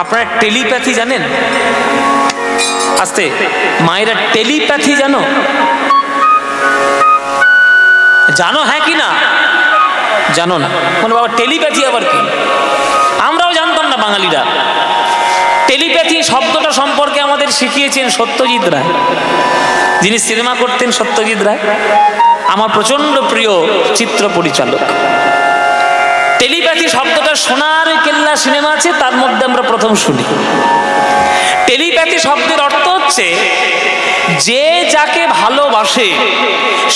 আপনারা টেলিপ্যাথি জানেন? আস্তে মায়েরা টেলিপ্যাথি জানো? জানো হ্যাঁ কি না? জানো না? বলে বাবা টেলিপ্যাথি আবার কি? আমরাও জানতাম না বাঙালিরা। টেলিপ্যাথি শব্দটা সম্পর্কে আমাদের শিখিয়েছেন সত্যজিৎ রায়, যিনি সিনেমা করতেন। সত্যজিৎ রায় আমার প্রচন্ড প্রিয় চিত্র পরিচালক। টেলিপ্যাথি শব্দটা সোনার কেল্লা সিনেমা আছে, তার মধ্যে আমরা প্রথম শুনি। টেলিপ্যাথি শব্দের অর্থ হচ্ছে যে যাকে ভালোবাসে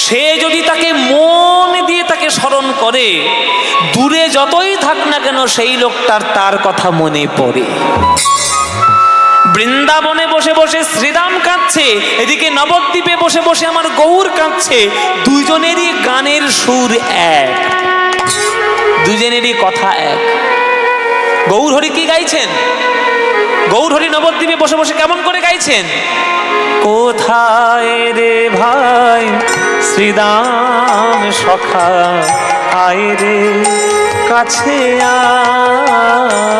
সে যদি তাকে মন দিয়ে তাকে স্মরণ করে, দূরে যতই থাক না কেন সেই লোকটার তার কথা মনে পড়ে। বৃন্দাবনে বসে বসে শ্রীরাম কাঁদছে, এদিকে নবদ্বীপে বসে বসে আমার গৌর কাঁদছে। দুজনেরই গানের সুর এক, দুজনেরই কথা এক। গৌর হরি কি গাইছেন? গৌর হরি নবদ্বীপে বসে বসে কেমন করে গাইছেন? কোথায় রে ভাই শ্রীরাম সখা, আয় রে কাছে আয়।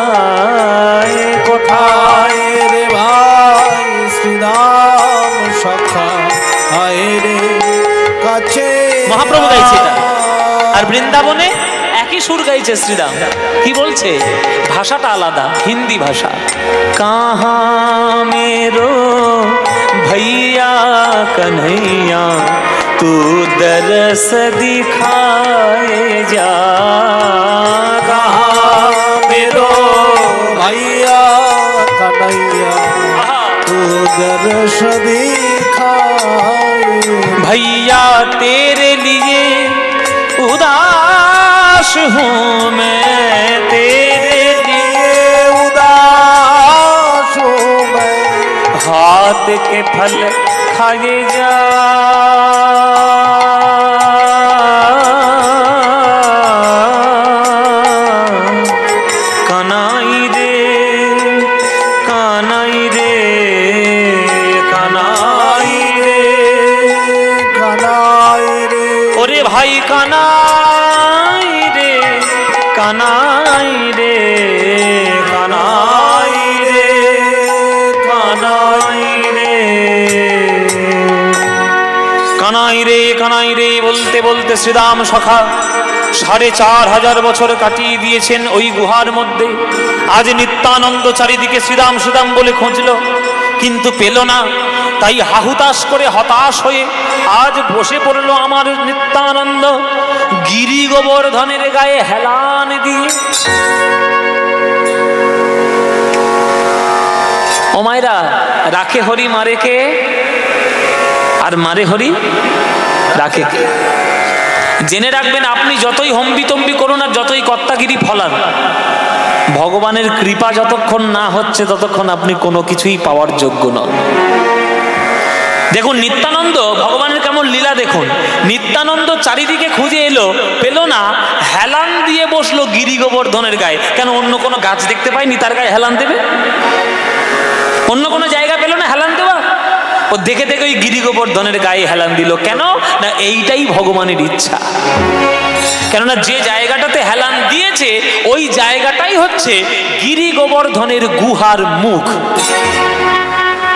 কোথায় রে ভাই শ্রীরাম সখা, আয় রে কাছে। মহাপ্রভু গাইছে এটা। আর বৃন্দাবনে একই সুর গাইছে শ্রীরাম। কি বলছে? ভাষাটা আলাদা, হিন্দি ভাষা। কাহা মেরো भैया कन्हैया तू दरस दिखाए जा। कहाँ मेरो भैया कन्हैया तू दरस दिखाए। भैया तेरे लिए उदास हूँ मैं, तेरे लिए उदास हूँ मैं। हाथ के फल खाए जा। कानाई रे कानाई रे कानाई रे कानाई रे। ओरे भाई कानाई रे कानाई रे कानाई रे कानाई रे कानाई रे कानाई रे বলতে বলতে শ্রীরাম সখা ৪৫০০ বছর কাটিয়ে দিয়েছেন ওই গুহার মধ্যে। আজ নিত্যানন্দ চারিদিকে শ্রীরাম শ্রীরাম বলে খুঁজল, কিন্তু পেল না। তাই হাহুতাশ করে হতাশ হয়ে আজ বসে পড়ল আমার নিত্যানন্দ গিরি গোবর্ধনের গায়ে হেলান দিয়ে। ও মায়েরা, রাখে হরি মারে কে, আর মারে হরি রাখে কে? জেনে রাখবেন, আপনি যতই হম্বিতম্বি করুন আর যতই কর্তাগিরি ফলান, ভগবানের কৃপা যতক্ষণ না হচ্ছে ততক্ষণ আপনি কোনো কিছুই পাওয়ার যোগ্য নন। দেখুন নিত্যানন্দ, ভগবানের কেমন লীলা দেখুন। নিত্যানন্দ চারিদিকে খুঁজে এলো, পেল না, হেলান দিয়ে বসলো গিরি গোবর্ধনের গায়ে। কেন অন্য কোনো গাছ দেখতে পায়নি তার গায়ে হেলান দেবে? অন্য কোনো জায়গা পেল না হেলান দেওয়া? ও দেখে দেখে ওই গিরি গোবর্ধনের গায়ে হেলান দিল। কেন না, এইটাই ভগবানের ইচ্ছা। কেননা যে জায়গাটাতে হেলান দিয়েছে ওই জায়গাটাই হচ্ছে গিরি গোবর্ধনের গুহার মুখ।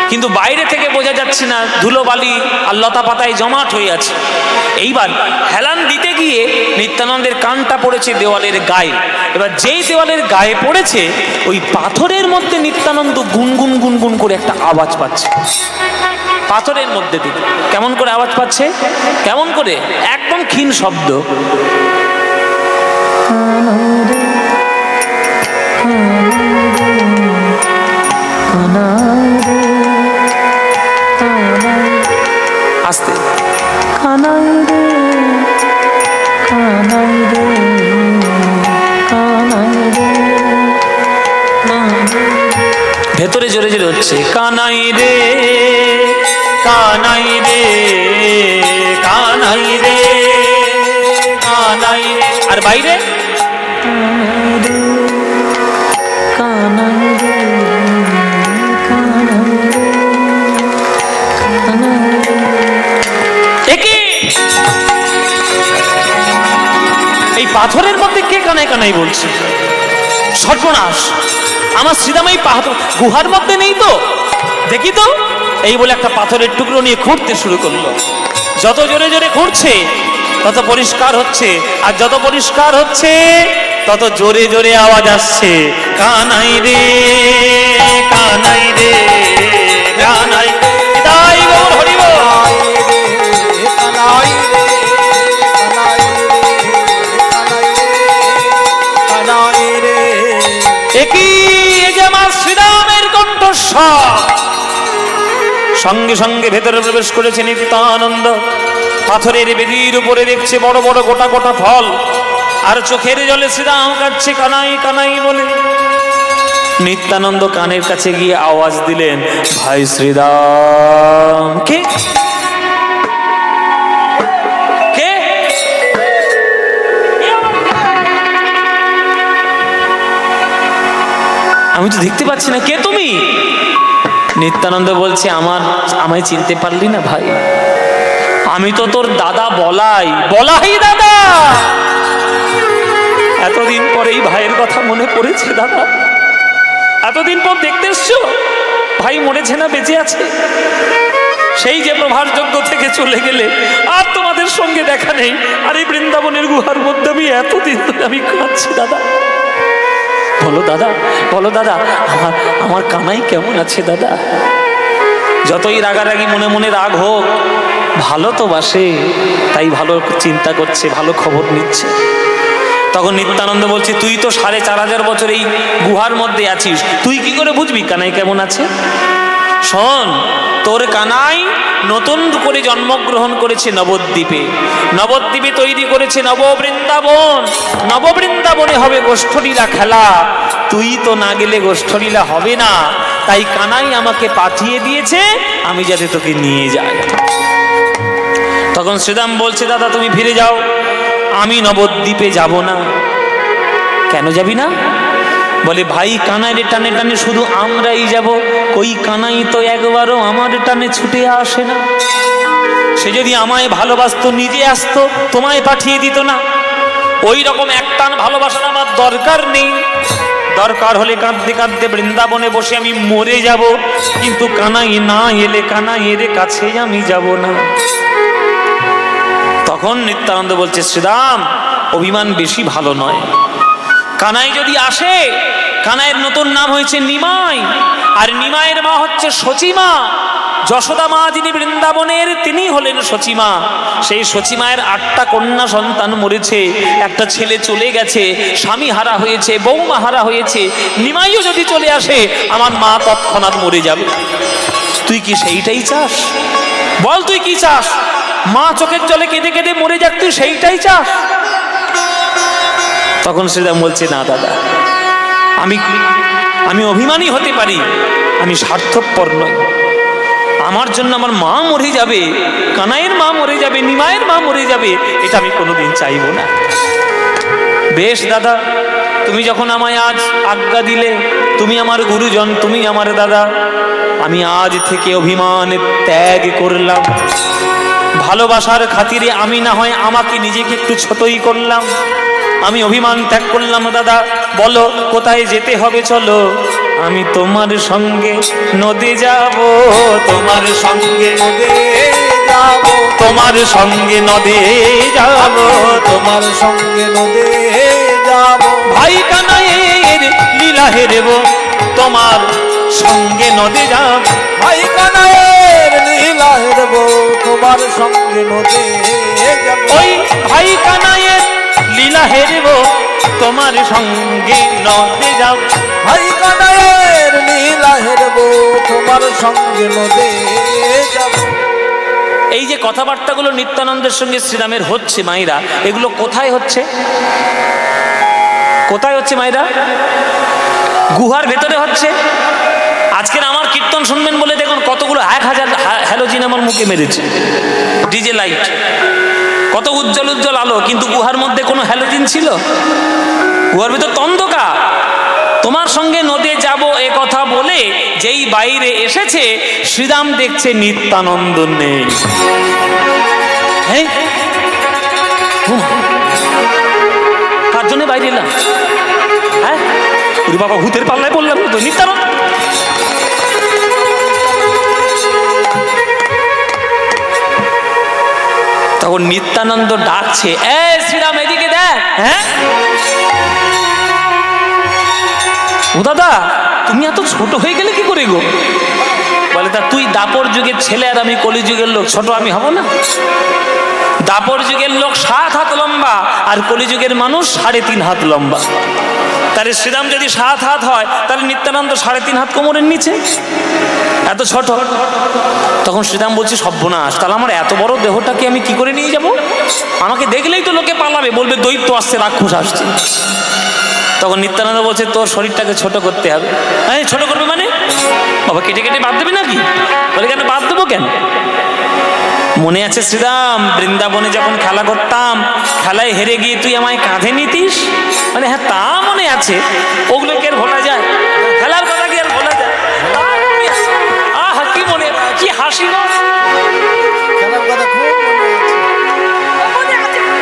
কিন্তু বাইরে থেকে বোঝা যাচ্ছে না, ধুলোবালি আর লতা পাতায় জমাট হয়ে আছে। এইবার হেলান দিতে গিয়ে নিত্যানন্দের কানটা পড়েছে দেওয়ালের গায়ে। এবার যেই দেওয়ালের গায়ে পড়েছে ওই পাথরের মধ্যে নিত্যানন্দ গুনগুন গুনগুন করে একটা আওয়াজ পাচ্ছে। পাথরের মধ্যে দিকে কেমন করে আওয়াজ পাচ্ছে? কেমন করে? একদম ক্ষীণ শব্দ। আস্তে কানাই রে কানাই রে কানাই রে। ভেতরে জোরে জোরে হচ্ছে কানাই রে কানাই রে কানাই রে কানাই রে। আর বাইরে কানাই রে কানাই রে কানাই রে। এই পাথরের মধ্যে কে কানাই কানাই বলছে? সর্বনাশ, আমার শ্রীরাম এই গুহার মধ্যে নেই তো, দেখি তো। এই বলে একটা পাথরের টুকরো নিয়ে খুঁড়তে শুরু করলো। যত জোরে জোরে খুঁড়ছে তত পরিষ্কার হচ্ছে, আর যত পরিষ্কার হচ্ছে তত জোরে জোরে আওয়াজ আসছে, কানাই রে কানাই রে কানাই, তাই গৌর হরি বল। কানাই রে কানাই রে কানাই রে, একই যে আমার শ্রীরামের কণ্ঠস্বর। সঙ্গে সঙ্গে ভেতরে প্রবেশ করেছে নিত্যানন্দ। পাথরের বেদির উপরে দেখছে বড় বড় গোটা গোটা ফল, আর চোখের জলে শ্রীরাম কাঁদছে কানাই কানাই বলে। নিত্যানন্দ কানের কাছে গিয়ে আওয়াজ দিলেন, ভাই শ্রীরাম। কে কে? আমি তো দেখতে পাচ্ছি না, কে তুমি? নিত্যানন্দ বলছে, আমায় চিনতে পারলি না ভাই? আমি তো তোর দাদা বলাই দাদা। এতদিন পরে এই ভাইয়ের কথা মনে পড়েছে দাদা। এতদিন পর দেখতে এসছো, ভাই মরেছে না বেঁচে আছে? সেই যে প্রভার যজ্ঞ থেকে চলে গেলে আর তোমাদের সঙ্গে দেখা নেই, আর এই বৃন্দাবনের গুহার মধ্যে আমি এতদিন ধরে আমি কাঁদছি দাদা। বলো দাদা, বলো দাদা, আমার কানাই কেমন আছে দাদা? যতই রাগারাগি মনে মনে রাগ হোক, ভালো তো বাসে, তাই ভালো চিন্তা করছে, ভালো খবর নিচ্ছে। তখন নিত্যানন্দ বলছে, তুই তো 4500 বছর এই গুহার মধ্যে আছিস, তুই কি করে বুঝবি কানাই কেমন আছে? শোন, তোর কানাই নতুন করে জন্মগ্রহণ করেছে নবদ্বীপে। নবদ্বীপে তৈরি করেছে নববৃন্দাবন। নববৃন্দাবনে হবে গোষ্ঠলীলা খেলা। তুই তো না গেলে গোষ্ঠলীলা হবে না, তাই কানাই আমাকে পাঠিয়ে দিয়েছে আমি যাতে তোকে নিয়ে যাই। তখন শ্রীরাম বলছে, দাদা তুমি ফিরে যাও, আমি নবদ্বীপে যাব না। কেন যাবি না? বলে, ভাই কানাইয়ের টানে টানে শুধু আমরাই যাব, কই কানাই তো একবারও আমার টানে ছুটে আসে না। সে যদি আমায় ভালোবাসতো নিজে আসতো, তোমায় পাঠিয়ে দিত না। ওই রকম একটান ভালোবাসার আমার দরকার নেই। দরকার হলে কাঁদতে কাঁদতে বৃন্দাবনে বসে আমি মরে যাব, কিন্তু কানাই না এলে কানাইয়ের কাছে আমি যাব না। তখন নিত্যানন্দ বলছে, শ্রীরাম অভিমান বেশি ভালো নয়। কানাই যদি আসে, কানাইয়ের নতুন নাম হয়েছে নিমাই, আর নিমাইয়ের মা হচ্ছে সচিমা। যশোদা মা যিনি বৃন্দাবনের, তিনি হলেন সচিমা। সেই সচিমায়ের 8টা কন্যা সন্তান মরেছে, একটা ছেলে চলে গেছে, স্বামী হারা হয়েছে, বৌমা হারা হয়েছে। নিমাইও যদি চলে আসে, আমার মা তৎক্ষণাৎ মরে যাবে। তুই কি সেইটাই চাস? বল তুই কি চাস? মা চোখের জলে কেঁদে কেঁদে মরে যাক, তুই সেইটাই চাস? তখন শ্রীরাম বলছে, না দাদা, আমি অভিমানী হতে পারি, আমি স্বার্থপর নই। আমার জন্য আমার মা মরে যাবে, কানাইয়ের মা মরে যাবে, নিমাইয়ের মা মরে যাবে, এটা আমি কোনোদিন চাইব না। বেশ দাদা, তুমি যখন আমায় আজ আজ্ঞা দিলে, তুমি আমার গুরুজন, তুমি আমার দাদা, আমি আজ থেকে অভিমান ত্যাগ করলাম। ভালোবাসার খাতিরে আমি না হয় আমাকে নিজেকে একটু ছোটই করলাম, আমি অভিমান ত্যাগ করলাম। দাদা বলো কোথায় যেতে হবে, চলো আমি তোমার সঙ্গে নদী যাব, তোমার সঙ্গে নদী যাব, তোমার সঙ্গে নদী যাব, তোমার সঙ্গে নদী যাব। ভাই কানাইয়ের লীলা হেরব, তোমার সঙ্গে নদী যাব। ভাই কানাইয়ের লীলা হেরব, তোমার সঙ্গে নদী যাব। ওই ভাই কানাইয়ের লীলা হেরব, তোমার সঙ্গে নদী যাব। ভাই কানাইয়ের লীলা হেরব, তোমার সঙ্গে নদী যাব। এই যে কথাবার্তাগুলো নিত্যানন্দের সঙ্গে শ্রীরামের হচ্ছে মাইরা, এগুলো কোথায় হচ্ছে? কোথায় হচ্ছে মাইরা? গুহার ভেতরে হচ্ছে। আজকের আমার কীর্তন শুনবেন বলে দেখুন কতগুলো 1000 হ্যালোজিন আমার মুখে মেরেছে, ডিজে লাইট, কত উজ্জ্বল উজ্জ্বল আলো, কিন্তু গুহার মধ্যে কোনো হ্যালোজিন ছিল? গুহার ভেতর অন্ধকার। তোমার সঙ্গে নদে যাব এ কথা বলে যেই বাইরে এসেছে, শ্রীরাম দেখছে নিত্যানন্দ নেই। কার জন্য বাইরে এলাম? হ্যাঁ বাবা, ভূতের পাল্লায় পড়লাম তো। নিত্যানন্দ তখন নিত্যানন্দ ডাকছে, এ শ্রীরাম এদিকে দেখ। হ্যাঁ ও দাদা তুমি এত ছোট হয়ে গেলে কি করে গো? বলে তা তুই দাপর যুগের ছেলে আর আমি কলি যুগের লোক, ছোট আমি হব না? দাপর যুগের লোক 7 হাত লম্বা আর কলি যুগের মানুষ 3.5 হাত লম্বা। তাহলে শ্রীরাম যদি 7 হাত হয় তাহলে নিত্যানন্দ 3.5 হাত কোমরের নিচে, এত ছোট। তখন শ্রীরাম বলছে সর্বনাশ, তাহলে আমার এত বড় দেহটাকে আমি কি করে নিয়ে যাব? আমাকে দেখলেই তো লোকে পালাবে, বলবে দৈত্য আসছে, রাক্ষস আসছে। তখন নিত্যানন্দ বলছে তোর শরীরটাকে ছোট করতে হবে। হ্যাঁ ছোট করবে মানে? বাবা কেটে কেটে বাদ দেবে নাকি? বলে কেন বাদ দেবো কেন? মনে আছে শ্রীরাম বৃন্দাবনে যখন খেলা করতাম, খেলায় হেরে গিয়ে তুই আমায় কাঁধে নিতিস? মানে হ্যাঁ তা মনে আছে, ওগুলো কি আর ভোলা যায়? খেলার কথা কি আর ভোলা যায়? আহা কি মনে, কি হাসি না,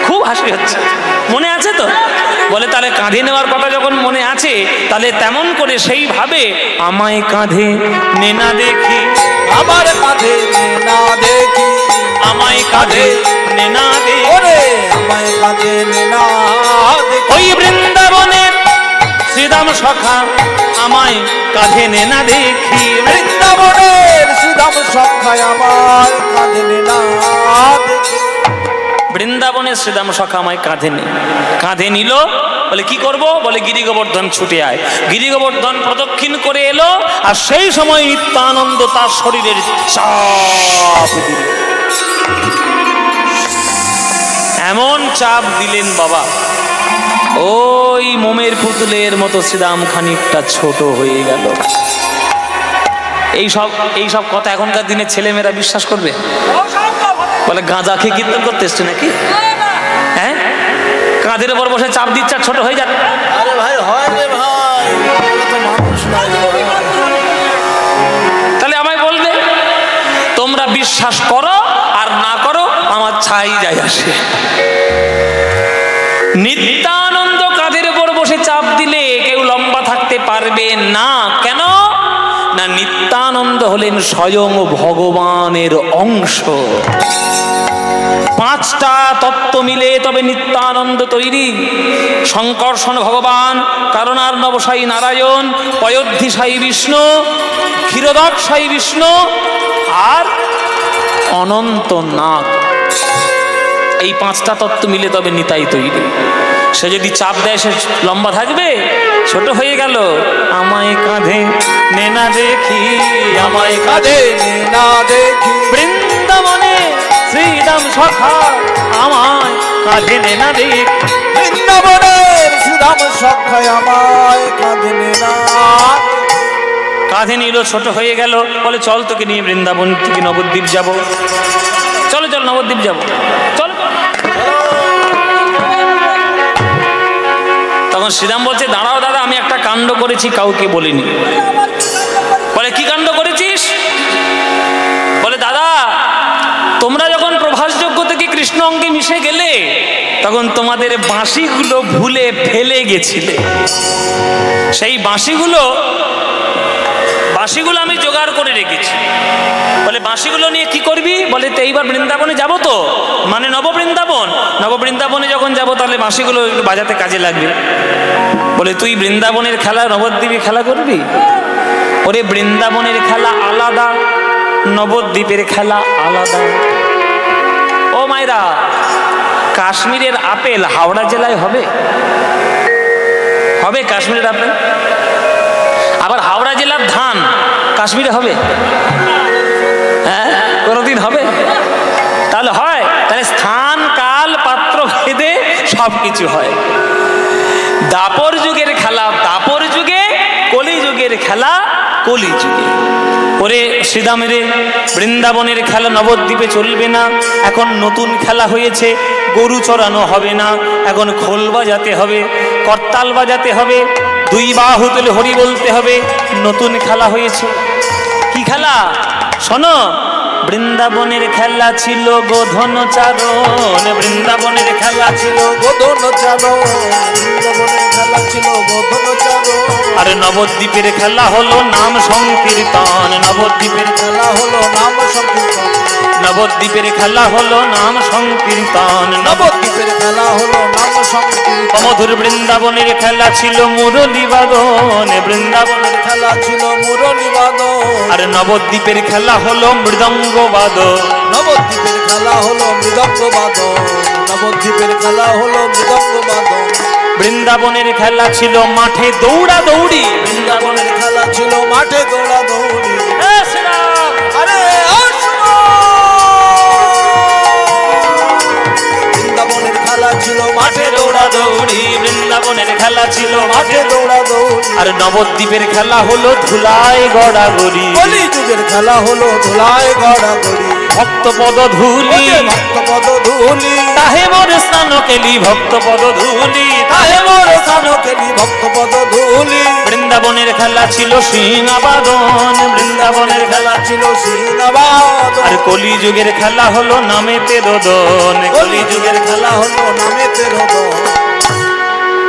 খুব হাসি হচ্ছে। মনে আছে তো? বলে তাহলে কাঁধে নেওয়ার কথা যখন মনে আছে, তাহলে তেমন করে সেইভাবে আমায় কাঁধে নে না দেখি, আমার কাঁধে নে না দেখি, আমায় কাঁধে নে না দেখি, আমায় কাঁধে নে না দেখি। ওই বৃন্দাবনের শ্রীরাম সখা আমায় কাঁধে নে না দেখি, বৃন্দাবনের শ্রীরাম সখা আমায় কাঁধে নে না দেখি। বৃন্দাবনের শ্রীরাম সখা আমায় কাঁধে নিল। বলে কি করব? বলে গিরি গোবর্ধন ছুটে আয়। গিরি গোবর্ধন প্রদক্ষিণ করে এলো, আর সেই সময় নিত্যানন্দ তার শরীরের চাপ দিল। এমন চাপ দিলেন বাবা, ওই মোমের পুতুলের মতো শ্রীরাম খানিকটা ছোট হয়ে গেল। এই সব কথা এখনকার দিনে ছেলেমেয়েরা বিশ্বাস করবে? বলে গাঁজা খেয়ে কীর্তন করতে এসছে নাকি? হ্যাঁ, কাঁধের উপর বসে চাপ দিচ্ছে আর ছোট হয়ে যাবে। আরে ভাই হয় রে ভাই, তাহলে আমায় বলবে, তোমরা বিশ্বাস করো আর না করো আমার ছাই যায় আসে। নিত্যানন্দ কাঁধের উপর বসে চাপ দিলে কেউ লম্বা থাকতে পারবে না। কেন না? নিত্যানন্দ হলেন স্বয়ং ভগবানের অংশ। 5টা তত্ত্ব মিলে তবে নিত্যানন্দ তৈরি। শঙ্কর্ষণ ভগবান, কারণার্ণব সাই নারায়ণ, পয়োদ্ধি সাই বিষ্ণু, ক্ষীরোদক সাই বিষ্ণু আর অনন্ত নাগ। এই 5টা তত্ত্ব মিলে তবে নিতাই তৈরি। সে যদি চাপ দেয় সে লম্বা থাকবে? ছোট হয়ে গেল। আমায় কাঁধে নে না দেখি, আমায় কাঁধে নে না দেখি, বৃন্দাবনে শ্রীরাম সখা আমায় কাঁধে নে না দেখি, বৃন্দাবনের শ্রীরাম সখা আমায় কাঁধে নে না। কাঁধে নিল, ছোট হয়ে গেল। বলে চল তোকে নিয়ে বৃন্দাবন থেকে নবদ্বীপ যাব। চলো চল নবদ্বীপ যাব, চল। তখন শ্রীরাম বলছে দাঁড়াও দাদা, আমি একটা কাণ্ড করেছি, কাউকে বলিনি। বলে কি কাণ্ড করেছিস? বলে দাদা তোমরা যখন প্রভাসযজ্ঞ থেকে কৃষ্ণ অঙ্গে মিশে গেলে তখন তোমাদের বাঁশিগুলো ভুলে ফেলে গেছিলে। সেই বাঁশিগুলো আমি জোগাড় করে রেখেছি। বলে বাঁশিগুলো নিয়ে কি করবি? বলে তো এইবার বৃন্দাবনে যাব তো, মানে নববৃন্দাবনে যখন যাব তাহলে বাঁশিগুলো একটু বাজাতে কাজে লাগবে। বলে তুই বৃন্দাবনের খেলা নবদ্বীপে খেলা করবি? ওরে বৃন্দাবনের খেলা আলাদা, নবদ্বীপের খেলা আলাদা। ও মায়েরা, কাশ্মীরের আপেল হাওড়া জেলায় হবে? কাশ্মীরের আপেল? আবার হাওড়া জেলার ধান কাশ্মীরে হবে? হ্যাঁ, কোনোদিন হবে? তাহলে হয়? তাহলে স্থান কাল পাত্র ভেদে সব কিছু হয়। দাপর যুগের খেলা দাপর যুগে, কলি যুগের খেলা কলি যুগে। ওরে শ্রীরামের বৃন্দাবনের খেলা নবদ্বীপে চলবে না। এখন নতুন খেলা হয়েছে, গরু চড়ানো হবে না, এখন খোল বাজাতে হবে, করতাল বাজাতে হবে, 2 বাহু তুলে হরি বলতে হবে। নতুন খেলা হয়েছে। কি খেলা? শোনো, বৃন্দাবনের খেলা ছিল গোধন চারণ, বৃন্দাবনের খেলা ছিল গোধন চারণ, বৃন্দাবনের খেলা ছিল গোধন চারণ। আরে নবদ্বীপের খেলা হলো নাম সংকীর্তন, নবদ্বীপের খেলা হলো নাম সংকীর্তন, নবদ্বীপের খেলা হলো নাম সংকীর্তন, নবদ্বীপের খেলা হলো নাম সংকীর্তন। অমধুর বৃন্দাবনের খেলা ছিল মুরলী বাদন, বৃন্দাবনের খেলা ছিল মুরলী বাদন, আর নবদ্বীপের খেলা হলো মৃদঙ্গ বাদন। নবদ্বীপের খেলা হলো মৃদঙ্গ বাদন, নবদ্বীপের খেলা হলো মৃদঙ্গ বাদন। বৃন্দাবনের খেলা ছিল মাঠে দৌড়া দৌড়ি, বৃন্দাবনের খেলা ছিল মাঠে দৌড়া দৌড়ি। আরে বৃন্দাবনের খেলা ছিল মাঠে দৌড়া দৌড়ি, বৃন্দাবনের খেলা ছিল মাঠে দৌড়া দৌড়ি। আর নবদ্বীপের খেলা হলো ধুলায় গড়াগড়ি, কলিযুগের খেলা হলো ধুলায় গড়াগড়ি। ভক্তপদ ধুলি, ভক্তপদ ধুলি, তাহে মোর স্নান কেলি ভক্তপদ ধুলি, তাহে মোর স্নান কেলি ভক্তপদ ধুলি। বৃন্দাবনের খেলা ছিল সিংহাবাদন, বৃন্দাবনের খেলা ছিল সিংহাবাদন। আর কলিযুগের খেলা হলো নামেতে রোদন, কলিযুগের খেলা হলো নামেতে রোদন।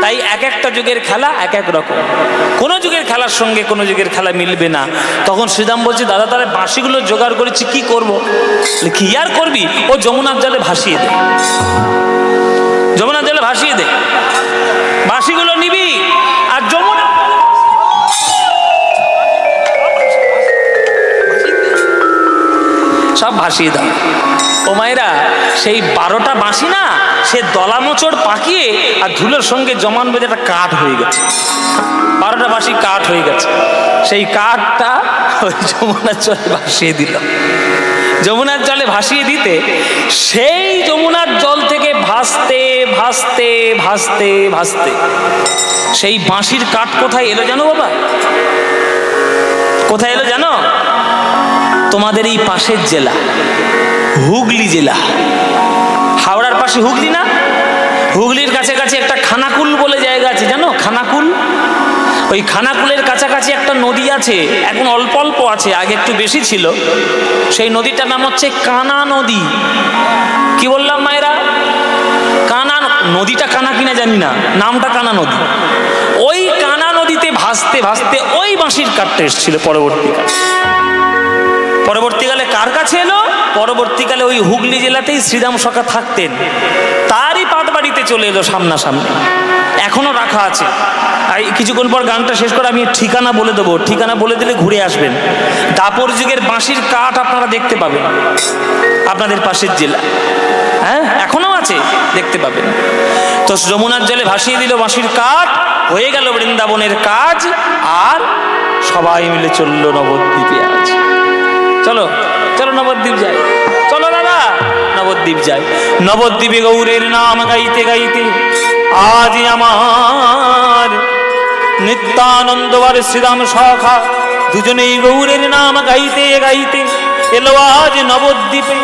তাই এক একটা যুগের খেলা এক এক রকম, কোন যুগের খেলার সঙ্গে কোন যুগের খেলা মিলবে না। তখন শ্রীরাম বলছে, দাদা তাহলে বাঁশিগুলো জোগাড় করেছি, কি করব? কি আর করবি, ও যমুনার জলে ভাসিয়ে দে, যমুনার জলে ভাসিয়ে দে, বাঁশিগুলো নিবি আর যমুনা সব ভাসিয়ে দাও। ও মায়েরা, সেই 12টা বাঁশি না, সে দলা মোচড় পাকিয়ে আর ধুলোর সঙ্গে জমান বেঁধে একটা কাঠ হয়ে গেছে, 12টা বাঁশি কাঠ হয়ে গেছে। সেই কাঠটা ওই যমুনার জলে ভাসিয়ে দিল। যমুনার জলে ভাসিয়ে দিতে সেই যমুনার জল থেকে ভাসতে ভাসতে ভাসতে ভাসতে সেই বাঁশির কাঠ কোথায় এলো জানো বাবা? কোথায় এলো জানো? তোমাদের এই পাশের জেলা হুগলি জেলা, হাওড়ার পাশে হুগলি না, হুগলির কাছাকাছি একটা খানাকুল বলে জায়গা আছে, জানো খানাকুল? ওই খানাকুলের কাছাকাছি একটা নদী আছে, এখন অল্প অল্প আছে, আগে একটু বেশি ছিল। সেই নদীটার নাম হচ্ছে কানা নদী। কি বললাম মায়েরা? কানা নদীটা কানা কিনা জানি না, নামটা কানা নদী। ওই কানা নদীতে ভাসতে ভাসতে ওই বাঁশির কাঠটা এসেছিল পরবর্তীকালে। পরবর্তীকালে কার কাছে এলো? পরবর্তীকালে ওই হুগলি জেলাতেই শ্রীরাম সখা থাকতেন, তারই পাটবাড়িতে চলে এলো সামনাসামনি, এখনো রাখা আছে। আর কিছুক্ষণ পর গানটা শেষ করে আমি ঠিকানা বলে দেবো, ঠিকানা বলে দিলে ঘুরে আসবেন। দাপর যুগের বাঁশির কাঠ আপনারা দেখতে পাবেন আপনাদের পাশের জেলা, হ্যাঁ এখনো আছে, দেখতে পাবেন। তো যমুনার জলে ভাসিয়ে দিল বাঁশির কাঠ, হয়ে গেল বৃন্দাবনের কাজ, আর সবাই মিলে চললো নবদ্বীপে। আজ চলো চলো নবদ্বীপ যাই, চলো দাদা নবদ্বীপ যাই। নবদ্বীপে গৌরের নাম গাইতে গাইতে আজ আমার নিত্যানন্দ আর শ্রীরাম সখা দুজনেই গৌরের নাম গাইতে গাইতে এলো আজ নবদ্বীপে।